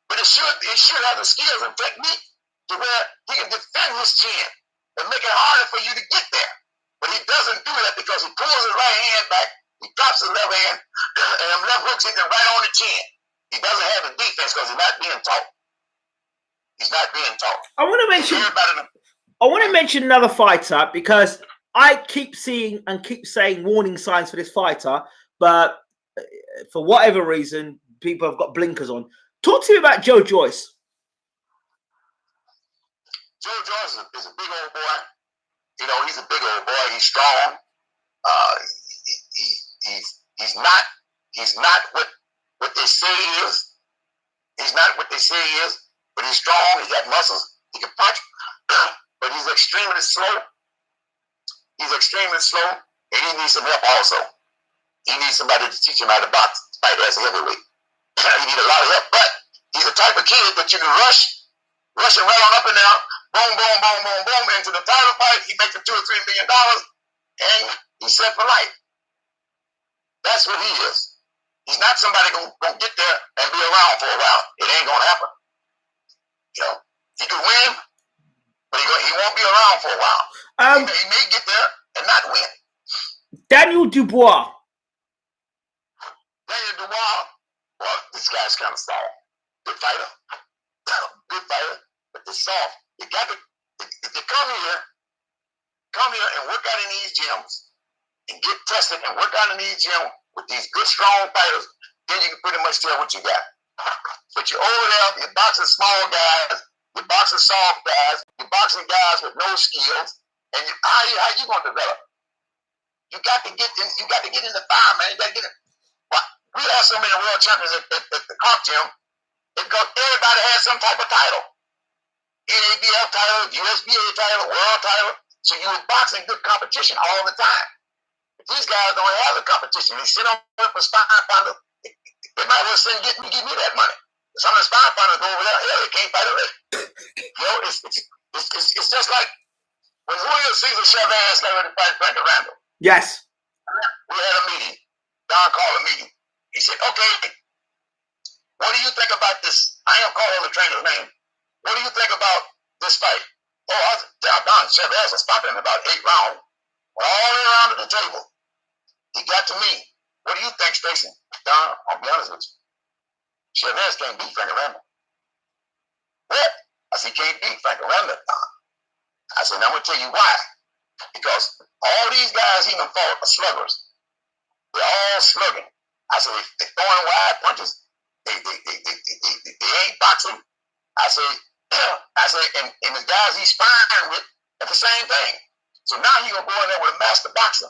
S2: but it should have the skills and technique to where he can defend his chin and make it harder for you to get there. But he doesn't do that because he pulls his right hand back, he drops his left hand, and them left hooks hit him right on the chin. He doesn't have the defense because he's not being taught. He's not being taught.
S1: I want to mention another fighter because I keep seeing and keep saying warning signs for this fighter, but for whatever reason, people have got blinkers on. Talk to me about Joe Joyce.
S2: Joe Joyce is a big old boy. You know, he's a big old boy. He's strong. He's not what they say he is. He's not what they say he is, but he's strong. He's got muscles. He can punch, but he's extremely slow. He's extremely slow, and he needs some help also. He needs somebody to teach him how to box, fight as a heavyweight. He needs a lot of help, but he's the type of kid that you can rush and right on up and down, boom, boom, boom, boom, boom, into the title fight. He makes $2 or $3 million, and he's set for life. That's what he is. He's not somebody gonna get there and be around for a while. It ain't gonna happen. You know, he could win, but he won't be around for a while. He may get there and not win.
S1: Daniel Dubois.
S2: Well, this guy's kind of soft. Good fighter. Good fighter, but they're soft. You got to come here and work out in these gyms and get tested and work out in these gyms with these good, strong fighters. Then you can pretty much tell what you got. But you're over there, you're boxing small guys, you're boxing soft guys, you're boxing guys with no skills, and how you gonna develop? You got to get in the fire, man. You got to get in. We have so many world champions at the comp gym because everybody has some type of title. NABL title, USBA title, world title. So you were boxing good competition all the time. If these guys don't have the competition, they sit on for spine finder. They might as well give me that money. Some of the spine finders go over there, they can't fight already. You know, it's just like when Julio Cesar Chavez got ready to fight Frankie Randall.
S1: Yes.
S2: We had a meeting. Don called a meeting. He said, okay, what do you think about this? I ain't gonna call all the trainer's name. What do you think about this fight? Oh, Don Chavez was stopping in about 8 rounds. All the way around to the table. He got to me. What do you think, Stacy? Don, I'll be honest with you. Chavez can't beat Frankie Randall. What? I said, can't beat Frank Miranda. I said, I'm going to tell you why. Because all these guys he done fought are sluggers. They're all slugging. I said, they're throwing wide punches. They ain't boxing. I said, and the guys he's sparring with are the same thing. So now he gonna go in there with a master boxer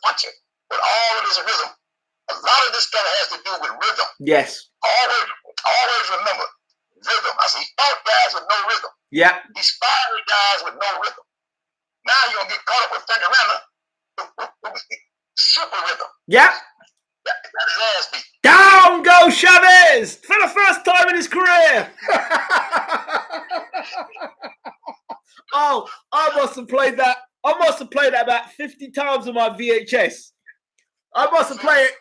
S2: puncher with all of this rhythm. A lot of this stuff has to do with rhythm.
S1: Yes.
S2: Always remember rhythm. I said, he fought guys with no rhythm.
S1: Yeah.
S2: He sparred with guys with no rhythm. Now you're gonna get caught up with Frank Miranda, super rhythm.
S1: Yeah.
S2: Got his ass beat.
S1: Down go Chavez for the first time in his career. Oh, I must have played that about 50 times on my VHS. I must have played it.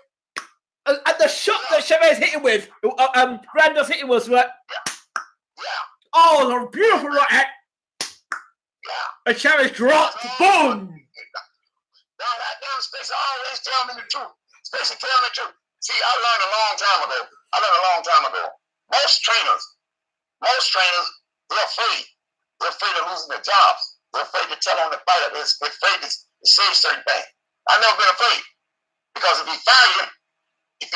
S1: And the shot that Chavez hit him with, Randolph hit him was like, oh, a beautiful right hand. And Chavez dropped, boom.
S2: Now that damn Stacy always tell me the truth. Stacy tell me the truth. See, I learned a long time ago. Most trainers, they're afraid. They're afraid of losing their jobs. They're afraid to tell on the fighter. They're afraid to say certain things. I've never been afraid. Because if he fire, he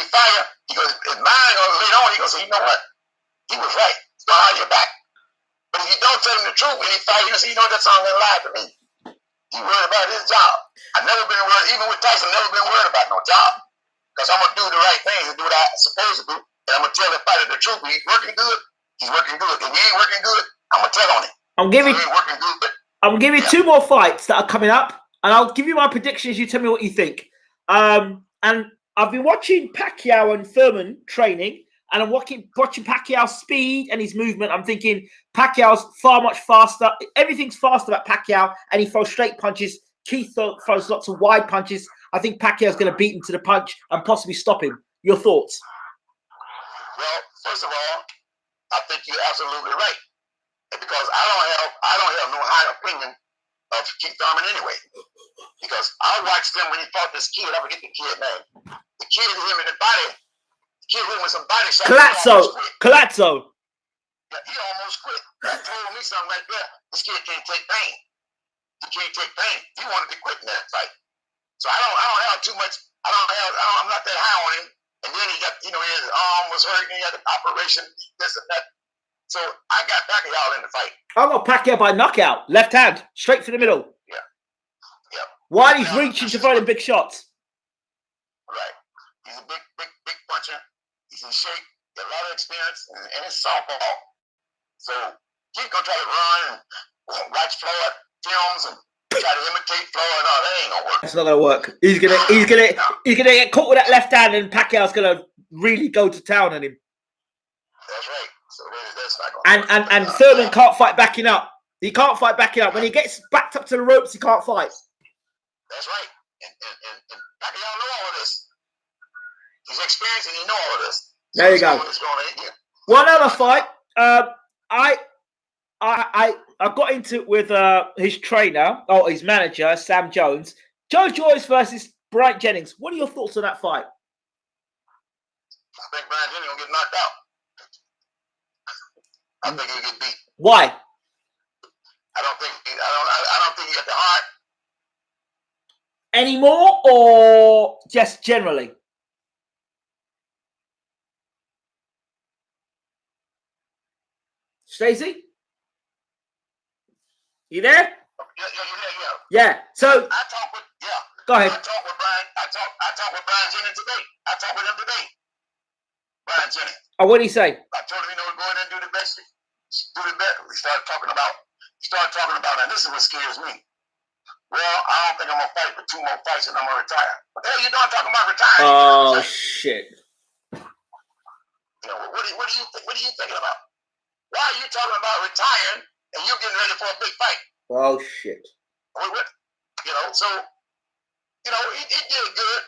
S2: goes, his mind goes later on, he goes, say, you know what? He was right. He's gonna have your back. But if you don't tell him the truth when he fire, you say, you know that song ain't lie to me. He worried about his job. I've never been worried, even with Tyson, never been worried about no job. Because I'm going to do the right things and do what I'm supposed to do. And I'm going to tell the fighter the truth. When he's working good, he's working good. If he ain't working good, I'm going to tell on him.
S1: I'm giving you 2 more fights that are coming up. And I'll give you my predictions. You tell me what you think. And I've been watching Pacquiao and Thurman training. And I'm watching Pacquiao's speed and his movement. I'm thinking Pacquiao's much faster. Everything's faster about Pacquiao. And he throws straight punches. Keith throws lots of wide punches. I think Pacquiao's going to beat him to the punch and possibly stop him. Your thoughts?
S2: Well, first of all, I think you're absolutely right. Because I don't have no high opinion of Keith Thurman anyway. Because I watched him when he fought this kid. I forget the kid name. The kid hit him in the body. The kid hit him with some body shots.
S1: Collazo.
S2: Yeah, he almost quit. That told me something like that. This kid can't take pain. He can't take pain. He wanted to quit in that fight. So I don't have too much. I'm not that high on him. And then he got, his arm was hurting. He had an operation, this and that. So I got Pacquiao in the fight.
S1: I got Pacquiao by knockout, left hand, straight for the middle.
S2: Yeah.
S1: While he's reaching to throw them big shots.
S2: Right. He's a big puncher. He's in shape. Got a lot of experience, and it's softball. So he's gonna try to run and watch Floyd films and try to imitate Floyd. No, that ain't gonna work.
S1: That's not gonna work. He's gonna get caught with that left hand, and Pacquiao's gonna really go to town on him.
S2: That's right. So that's not gonna
S1: and Thurman can't fight backing up. He can't fight backing up. When he gets backed up to the ropes, he can't fight.
S2: That's right. And Pacquiao know all of this. He's experienced and he know all of this. So
S1: there you go. One other fight. I got into it with his trainer, his manager, Sam Jones. Joe Joyce versus Bryant Jennings. What are your thoughts on that fight?
S2: I think Bryant Jennings will get knocked out. I think he'll get beat.
S1: Why?
S2: I don't think he got the heart.
S1: Anymore or just generally? Stacey? You there? Yeah. So Go ahead.
S2: I talked with Bryant Jennings today. I talked with him today. Bryant Jennings.
S1: Oh, what did he say?
S2: I told him, go in there and do the best. Do the best. We started talking about, and this is what scares me. Well, I don't think I'm going to fight for 2 more fights and I'm going to retire. What the hell you doing talking about retiring?
S1: Oh, shit.
S2: What are you thinking about? Why are you talking about retiring and you getting ready for a big fight?
S1: Oh, shit.
S2: So, he did good.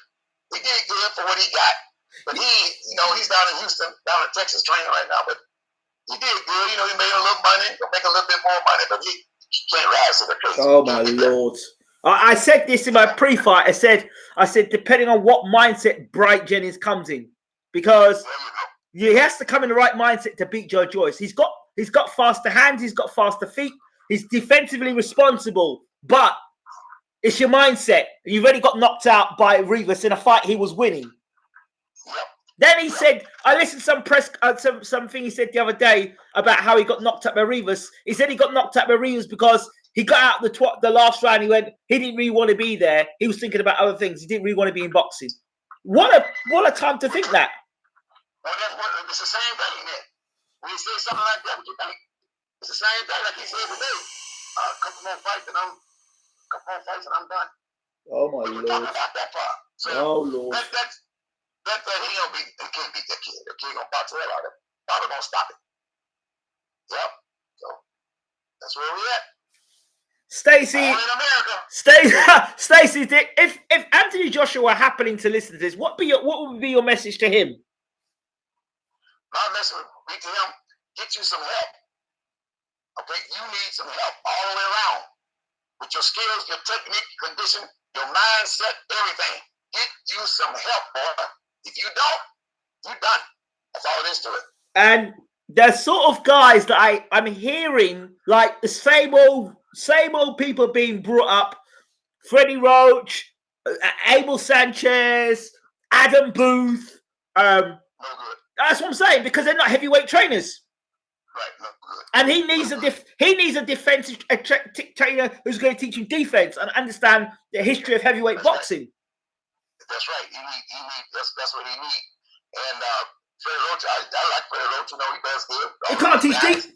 S2: He did good for what he got. But he's down in Houston, down in Texas training right now. But he did good. He made a little money. He'll make a little bit more money, but he can't rise to the case.
S1: Oh, my Lord. I said this in my pre-fight. I said, depending on what mindset Bryant Jennings comes in. Because He has to come in the right mindset to beat Joe Joyce. He's got faster hands, he's got faster feet, he's defensively responsible, but it's your mindset. You already got knocked out by Rivas in a fight he was winning. Then he said, I listened to something he said the other day about how he got knocked out by Rivas. He said he got knocked out by Rivas because he got out the last round. He didn't really want to be there. He was thinking about other things. He didn't really want to be in boxing. What a time to think that.
S2: Well, it's the same thing, man. When you say something like that, what you think? It's the same thing like he said today. A couple more fights and I'm done.
S1: Oh my
S2: we were
S1: Lord.
S2: talking about that part. So
S1: oh Lord.
S2: He can't beat that kid. The kid gonna box the hell out of him. Bobby gonna stop it. Yep. So that's where we at.
S1: Stacey, if Anthony Joshua were happening to listen to this, what would be your message to him?
S2: My message would be to him: get you some help. Okay, you need some help all the way around with your skills, your technique, your condition, your mindset, everything. Get you some help, boy. If you don't, you're done. That's all it is to it.
S1: And there's sort of guys that I'm hearing like the same old people being brought up. Freddie Roach, Abel Sanchez, Adam Booth.
S2: No good.
S1: That's what I'm saying, because they're not heavyweight trainers.
S2: Right, no good.
S1: And he needs a defensive trainer who's going to teach him defense and understand the history of heavyweight boxing.
S2: Right. That's right. He need. That's what he needs. And Freddie Roach, I like Freddie Roach. You know, he does good.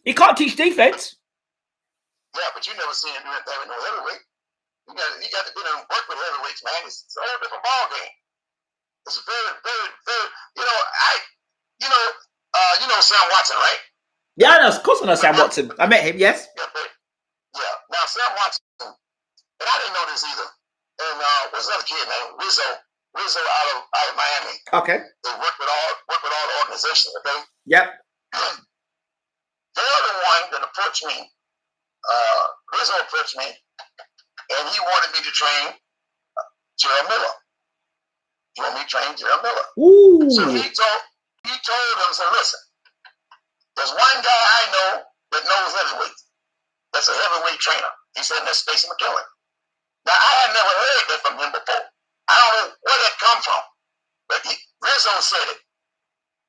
S1: He can't teach defense.
S2: Yeah, but you never seen him do anything with no heavyweight. You got to get him and work with heavyweights, man. It's a whole different ball game. It's very, very, very. You know Sam Watson, right?
S1: Yeah, no, of course I know Sam Watson. I met him. Yes.
S2: Yeah. Now Sam Watson, and I didn't know this either. And what's another kid named Rizzo out of Miami.
S1: Okay.
S2: They work with all the organizations. Okay.
S1: Yep.
S2: They're the one that approached me. Rizzo approached me, and he wanted me to train Gerald Miller. He wanted me to train Gerald Miller.
S1: Ooh.
S2: So he told them, so listen, there's one guy I know that knows heavyweight. That's a heavyweight trainer. He said that's Stacey McKillen. Now I had never heard that from him before. I don't know where that come from, but Rizzo said it.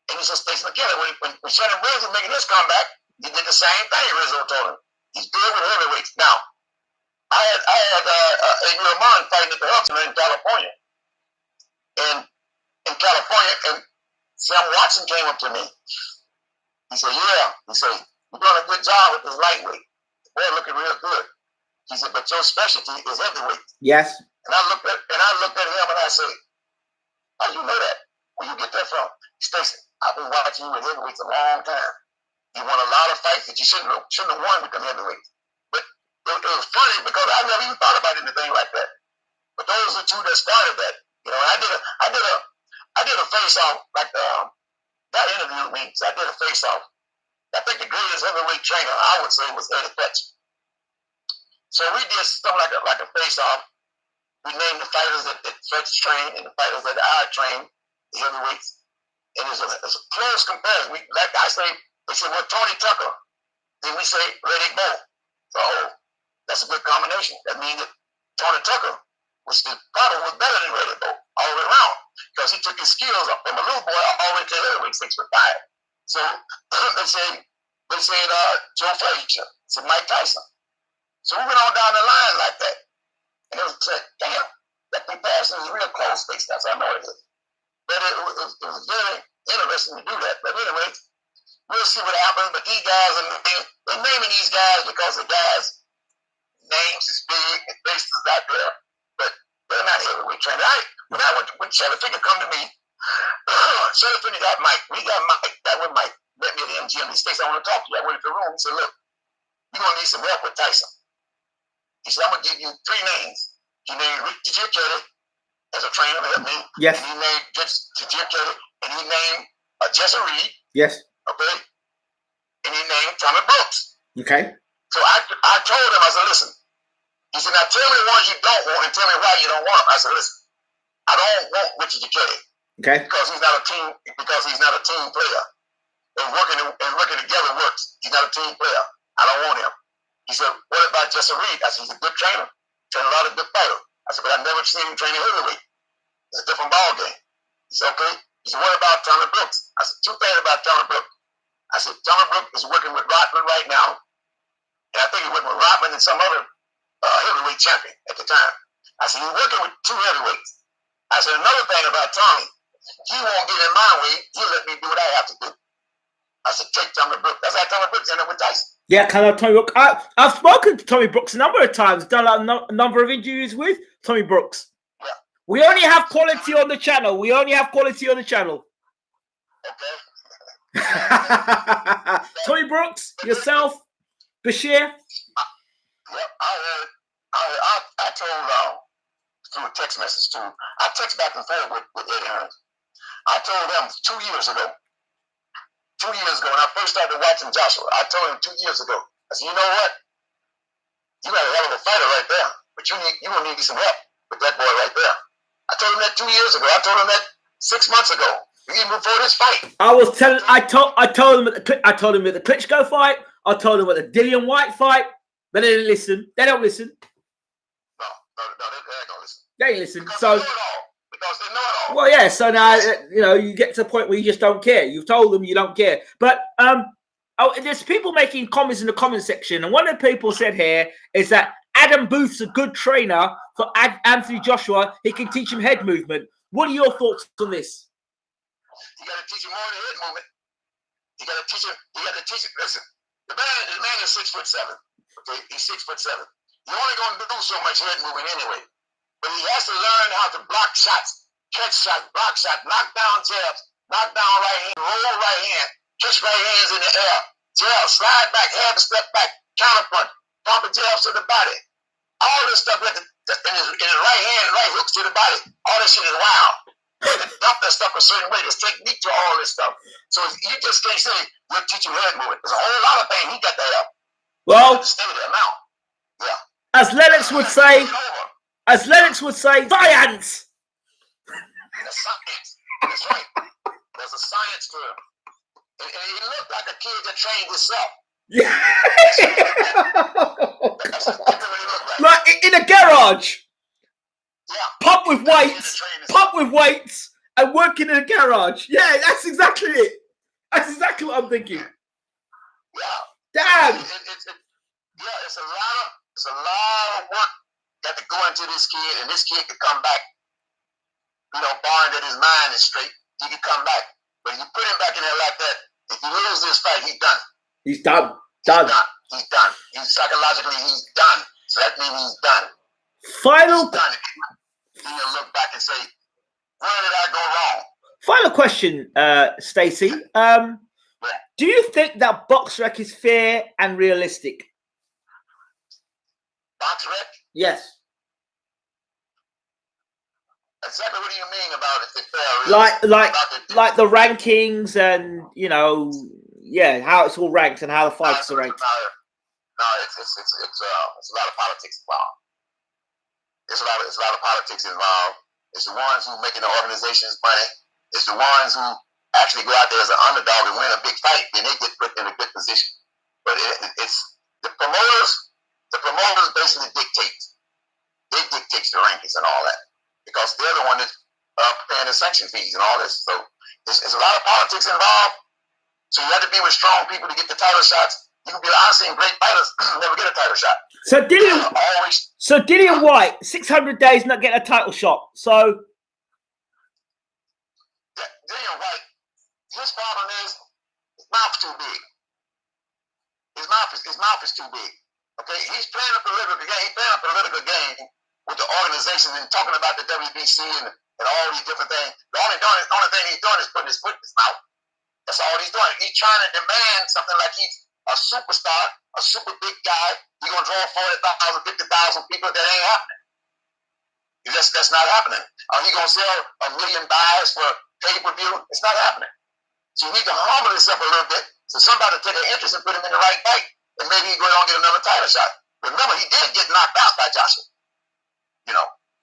S2: And he said Stacey McKillen. When Shannon Briggs was making his comeback, he did the same thing. Rizzo told him he's good with heavyweights. Now I had Adrian Rahman fighting at the Hilton in California, and in California, and Sam Watson came up to me. He said, "Yeah." He said, "You're doing a good job with this lightweight. The boy looking real good." He said, "But your specialty is heavyweight."
S1: Yes.
S2: And I looked at him and I said, "How do you know that? Where you get that from?" Stacey, I've been watching you with heavyweights a long time. You won a lot of fights that you shouldn't have won with them heavyweights. But it was funny because I never even thought about anything like that. But those are two that started that. You know, I did a face off like that interviewed me. So I did a face off. I think the greatest heavyweight trainer I would say was Eddie Fetch. So we did something like a face off. We named the fighters that Fetch trained and the fighters that I trained, the heavyweights. And it's a close comparison. Like I say, they said, well, Tony Tucker. Then we say Riddick Bowe. So that's a good combination. That means that Tony Tucker was better than Riddick Bowe all the way around. Because he took his skills up from a little boy all the way to heavyweight, 6'5". So they said Joe Frazier, said Mike Tyson. So we went on down the line like that. And it was like, damn, that comparison is real close. That's how I know it is. But it was very interesting to do that. But anyway, we'll see what happens. But these guys, they're naming these guys because the guys' names is big and faces out there. But they're not heavyweight trainers. When Shelly Finger come to me, Shelly Finger got Mike. We got Mike. That was Mike. Met me at the MGM. He states, I want to talk to you. I went to the room. He said, look, you're going to need some help with Tyson. He said, I'm going to give you 3 names. He named Rick Tajiri as a trainer to help me.
S1: Yes.
S2: And he named Tajiri, and he named Jesse Reed.
S1: Yes.
S2: Okay. And he named Tommy Brooks.
S1: Okay.
S2: So I told him, I said, listen. He said, now tell me the ones you don't want and tell me why you don't want them. I said, listen, I don't want Richard Jacquetti.
S1: Okay.
S2: Because he's not a team player. and working together works. He's not a team player. I don't want him. He said, what about Jesse Reed? I said, he's a good trainer. Trained a lot of good fighters. I said, but I've never seen him training heavyweight. It's a different ball game. He said, okay. He said, what about Tommy Brooks? I said, two things about Tommy Brooks. I said, Tommy Brooks is working with Rodman right now. And I think he's working with Rodman and some other heavyweight champion at the time. I said, he's working with two heavyweights. I said, another thing about Tommy, he won't get in my way. He'll let me do what I have to do. I said, take Tommy Brooks. That's how Tommy Brooks ended up with Tyson.
S1: Yeah, can I Tommy Brooks? I've spoken to Tommy Brooks a number of times, done a number of interviews with Tommy Brooks.
S2: Yeah.
S1: We only have quality on the channel.
S2: Okay.
S1: Tommy Brooks, yourself, Bashir.
S2: Yep, I heard. I told through a text message too. I text back and forth with Eddie Hearn. I told them 2 years ago. 2 years ago, when I first started watching Joshua, I told him 2 years ago. I said, you know what? You got a hell of a fighter right there, but you gonna need some help with that boy right there. I told him that 2 years ago. I told him that 6 months ago. Even before this fight.
S1: I told him at the Klitschko fight. I told him at the Dillian White fight. But they didn't listen. They don't listen.
S2: No, they ain't gonna listen.
S1: They ain't listen.
S2: Because
S1: So.
S2: they know it all. Because they know it all.
S1: Well, yeah. So now you get to the point where you just don't care. You've told them you don't care. But there's people making comments in the comment section, and one of the people said here is that Adam Booth's a good trainer for Anthony Joshua. He can teach him head movement. What are your thoughts on this?
S2: You got to teach him more than head movement. You got to teach him. Listen, the man is 6'7". Okay, he's 6'7". You're only going to do so much head movement anyway. But he has to learn how to block shots, catch shots, block shots, knock down jabs, knock down right hand, roll right hand, catch right hands in the air, jab, slide back, half a step back, counter punch, pump jabs to the body. All this stuff in his right hand, right hooks to the body. All this shit is wild. You have to dump that stuff a certain way. There's technique to all this stuff. So you just can't say you're teaching head movement. There's a whole lot of things he got to help.
S1: Well,
S2: stay there now. Yeah.
S1: As Lennox would say, science.
S2: That's science. That's right. There's a science to him. And he looked like a kid that trained himself.
S1: Yeah.
S2: That's exactly what he looked like.
S1: Like in a garage.
S2: Yeah.
S1: Pump with weights, and working in a garage. Yeah, that's exactly it. That's exactly what I'm thinking.
S2: Yeah.
S1: Damn.
S2: It's a lot of work got to go into this kid, and this kid could come back. Barring that his mind is straight, he could come back. But if you put him back in there like that, if he loses this fight, he's done.
S1: He's done.
S2: He's done. Psychologically, he's done. So that means he's done.
S1: Final.
S2: He's done. He'll look back and say, where did I go wrong?
S1: Final question, Stacey. Do you think that BoxRec is fair and realistic?
S2: BoxRec?
S1: Yes.
S2: Exactly what do you mean about it? Fair,
S1: like the rankings and how it's all ranked and how the fights are ranked.
S2: No, it's a lot of politics involved. There's a lot of politics involved. It's the ones who making the organizations money. It's the ones who actually go out there as an underdog and win a big fight, and they get put in a good position. But it's the promoters. The promoters basically dictate. They dictate the rankings and all that because they're the one that's paying the sanction fees and all this. So there's a lot of politics involved. So you have to be with strong people to get the title shots. You can be honestly great fighters never get a title shot.
S1: So Dillian White, 600 days not getting a title shot. So
S2: Dillian White, his problem is his mouth's too big. His mouth is too big. Okay, he's playing a political game. He's playing a political game with the organization and talking about the WBC and all these different things. The only thing he's doing is putting his foot in his mouth. That's all he's doing. He's trying to demand something like he's a superstar, a super big guy. You're going to draw 40,000, 50,000 people. That ain't happening. That's not happening. Are you going to sell 1 million buys for pay-per-view? It's not happening. So you need to humble yourself a little bit so somebody take an interest and put him in the right fight, and maybe he go on and get another title shot. Remember, he did get knocked out by Joshua.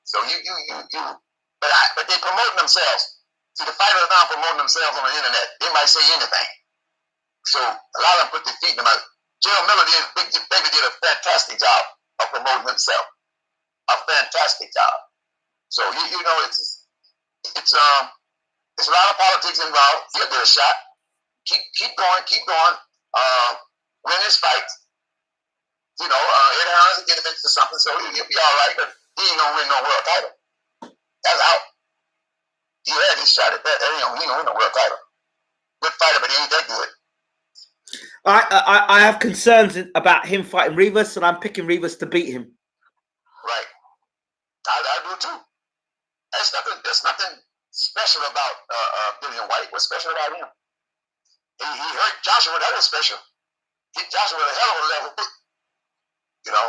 S2: So but they promoting themselves. See, the fighters are now promoting themselves on the internet. They might say anything. So a lot of them put their feet in the mouth. Gerald Miller Big Baby did a fantastic job of promoting himself. A fantastic job. So you know it's a lot of politics involved. He'll get a shot. Keep going. Win his fight. You know, Ed Hearns will get him into something, so he'll be all right. But he ain't gonna win no world title. That's out. He had his shot at that. He ain't gonna win no world title. Good fighter, but he ain't that good.
S1: I have concerns about him fighting Rivas, and I'm picking Rivas to beat him.
S2: Right. I do too. There's nothing special about Dillian Whyte. What's special about him? He hurt Joshua. That was special. Hit Joshua with a hell of a level. You know,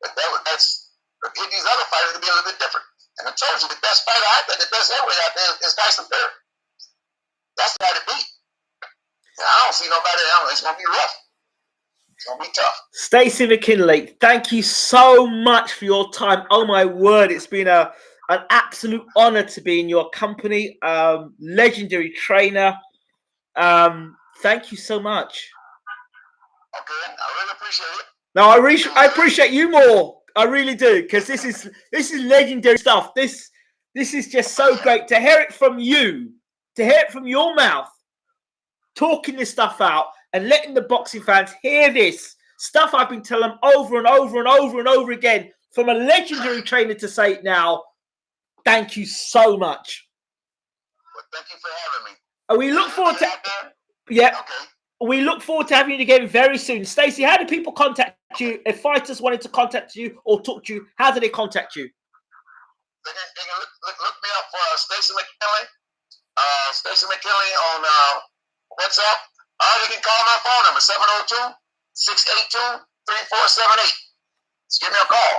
S2: but that's hit these other fighters to be a little bit different. And I told you the best fighter out there, the best heavyweight out there is Tyson Fury. That's the guy to beat. And I don't see nobody else. It's gonna be rough. It's gonna be tough.
S1: Stacey McKinley, thank you so much for your time. Oh my word, it's been an absolute honor to be in your company. Legendary trainer. Thank you so much.
S2: Okay, I really appreciate it.
S1: No, I appreciate you more. I really do, because this is legendary stuff. This is just so great to hear it from you, to hear it from your mouth, talking this stuff out and letting the boxing fans hear this stuff I've been telling them over and over and over and over again from a legendary trainer to say it now. Thank you so much.
S2: Well, thank you for having me.
S1: And we look forward to
S2: Okay.
S1: We look forward to having you again very soon. Stacey, how do people contact you? If fighters wanted to contact you or talk to you, how do they contact you?
S2: They can look me up for Stacey McKinley. Stacey McKinley on WhatsApp. They can call my phone number 702-682-3478. Just give me a call.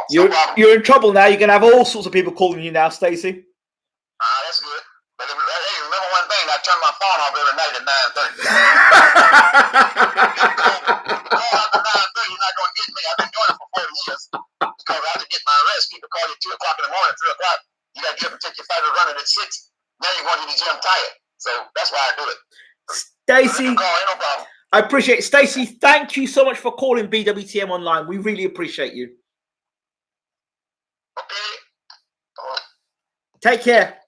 S1: You're in trouble now. You're going to have all sorts of people calling you now, Stacey.
S2: That's good. But hey, remember one thing, I turn my phone off every night at 9:30. After 9:30, you're not going to get me. I've been doing it for 40 years. Because I have to get my rest. People call you 2 o'clock in the morning, 3 o'clock. You got to get up and take your fighter running at 6. Now you're going to the gym tired. So that's why I do it.
S1: Stacey,
S2: ain't no problem.
S1: I appreciate it. Stacey, thank you so much for calling BWTM Online. We really appreciate you.
S2: Okay.
S1: Take care.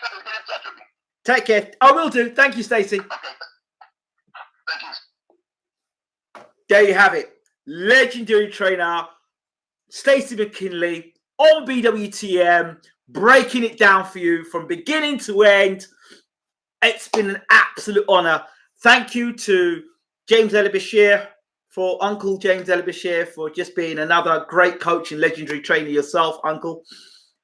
S2: Get in touch with me.
S1: Take care. I will do. Thank you, Stacey.
S2: Okay. Thank you.
S1: There you have it. Legendary trainer Stacey McKinley on BWTM, breaking it down for you from beginning to end. It's been an absolute honor. Thank you to James Elibashir, for Uncle James Elibashir, for just being another great coach and legendary trainer yourself, Uncle,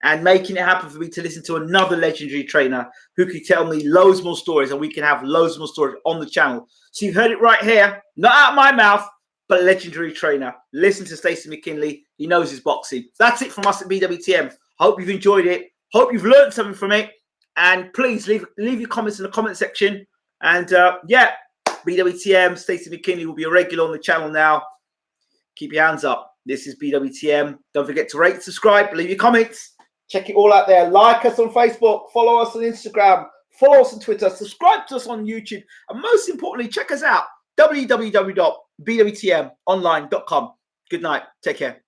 S1: and making it happen for me to listen to another legendary trainer who could tell me loads more stories, and we can have loads more stories on the channel. So you've heard it right here, not out of my mouth, but legendary trainer. Listen to Stacey McKinley. He knows his boxing. That's it from us at BWTM. Hope you've enjoyed it. Hope you've learned something from it. And please leave your comments in the comment section. And yeah, BWTM, Stacey McKinley will be a regular on the channel now. Keep your hands up. This is BWTM. Don't forget to rate, subscribe, leave your comments. Check it all out there. Like us on Facebook. Follow us on Instagram. Follow us on Twitter. Subscribe to us on YouTube. And most importantly, check us out. www.bwtmonline.com. Good night. Take care.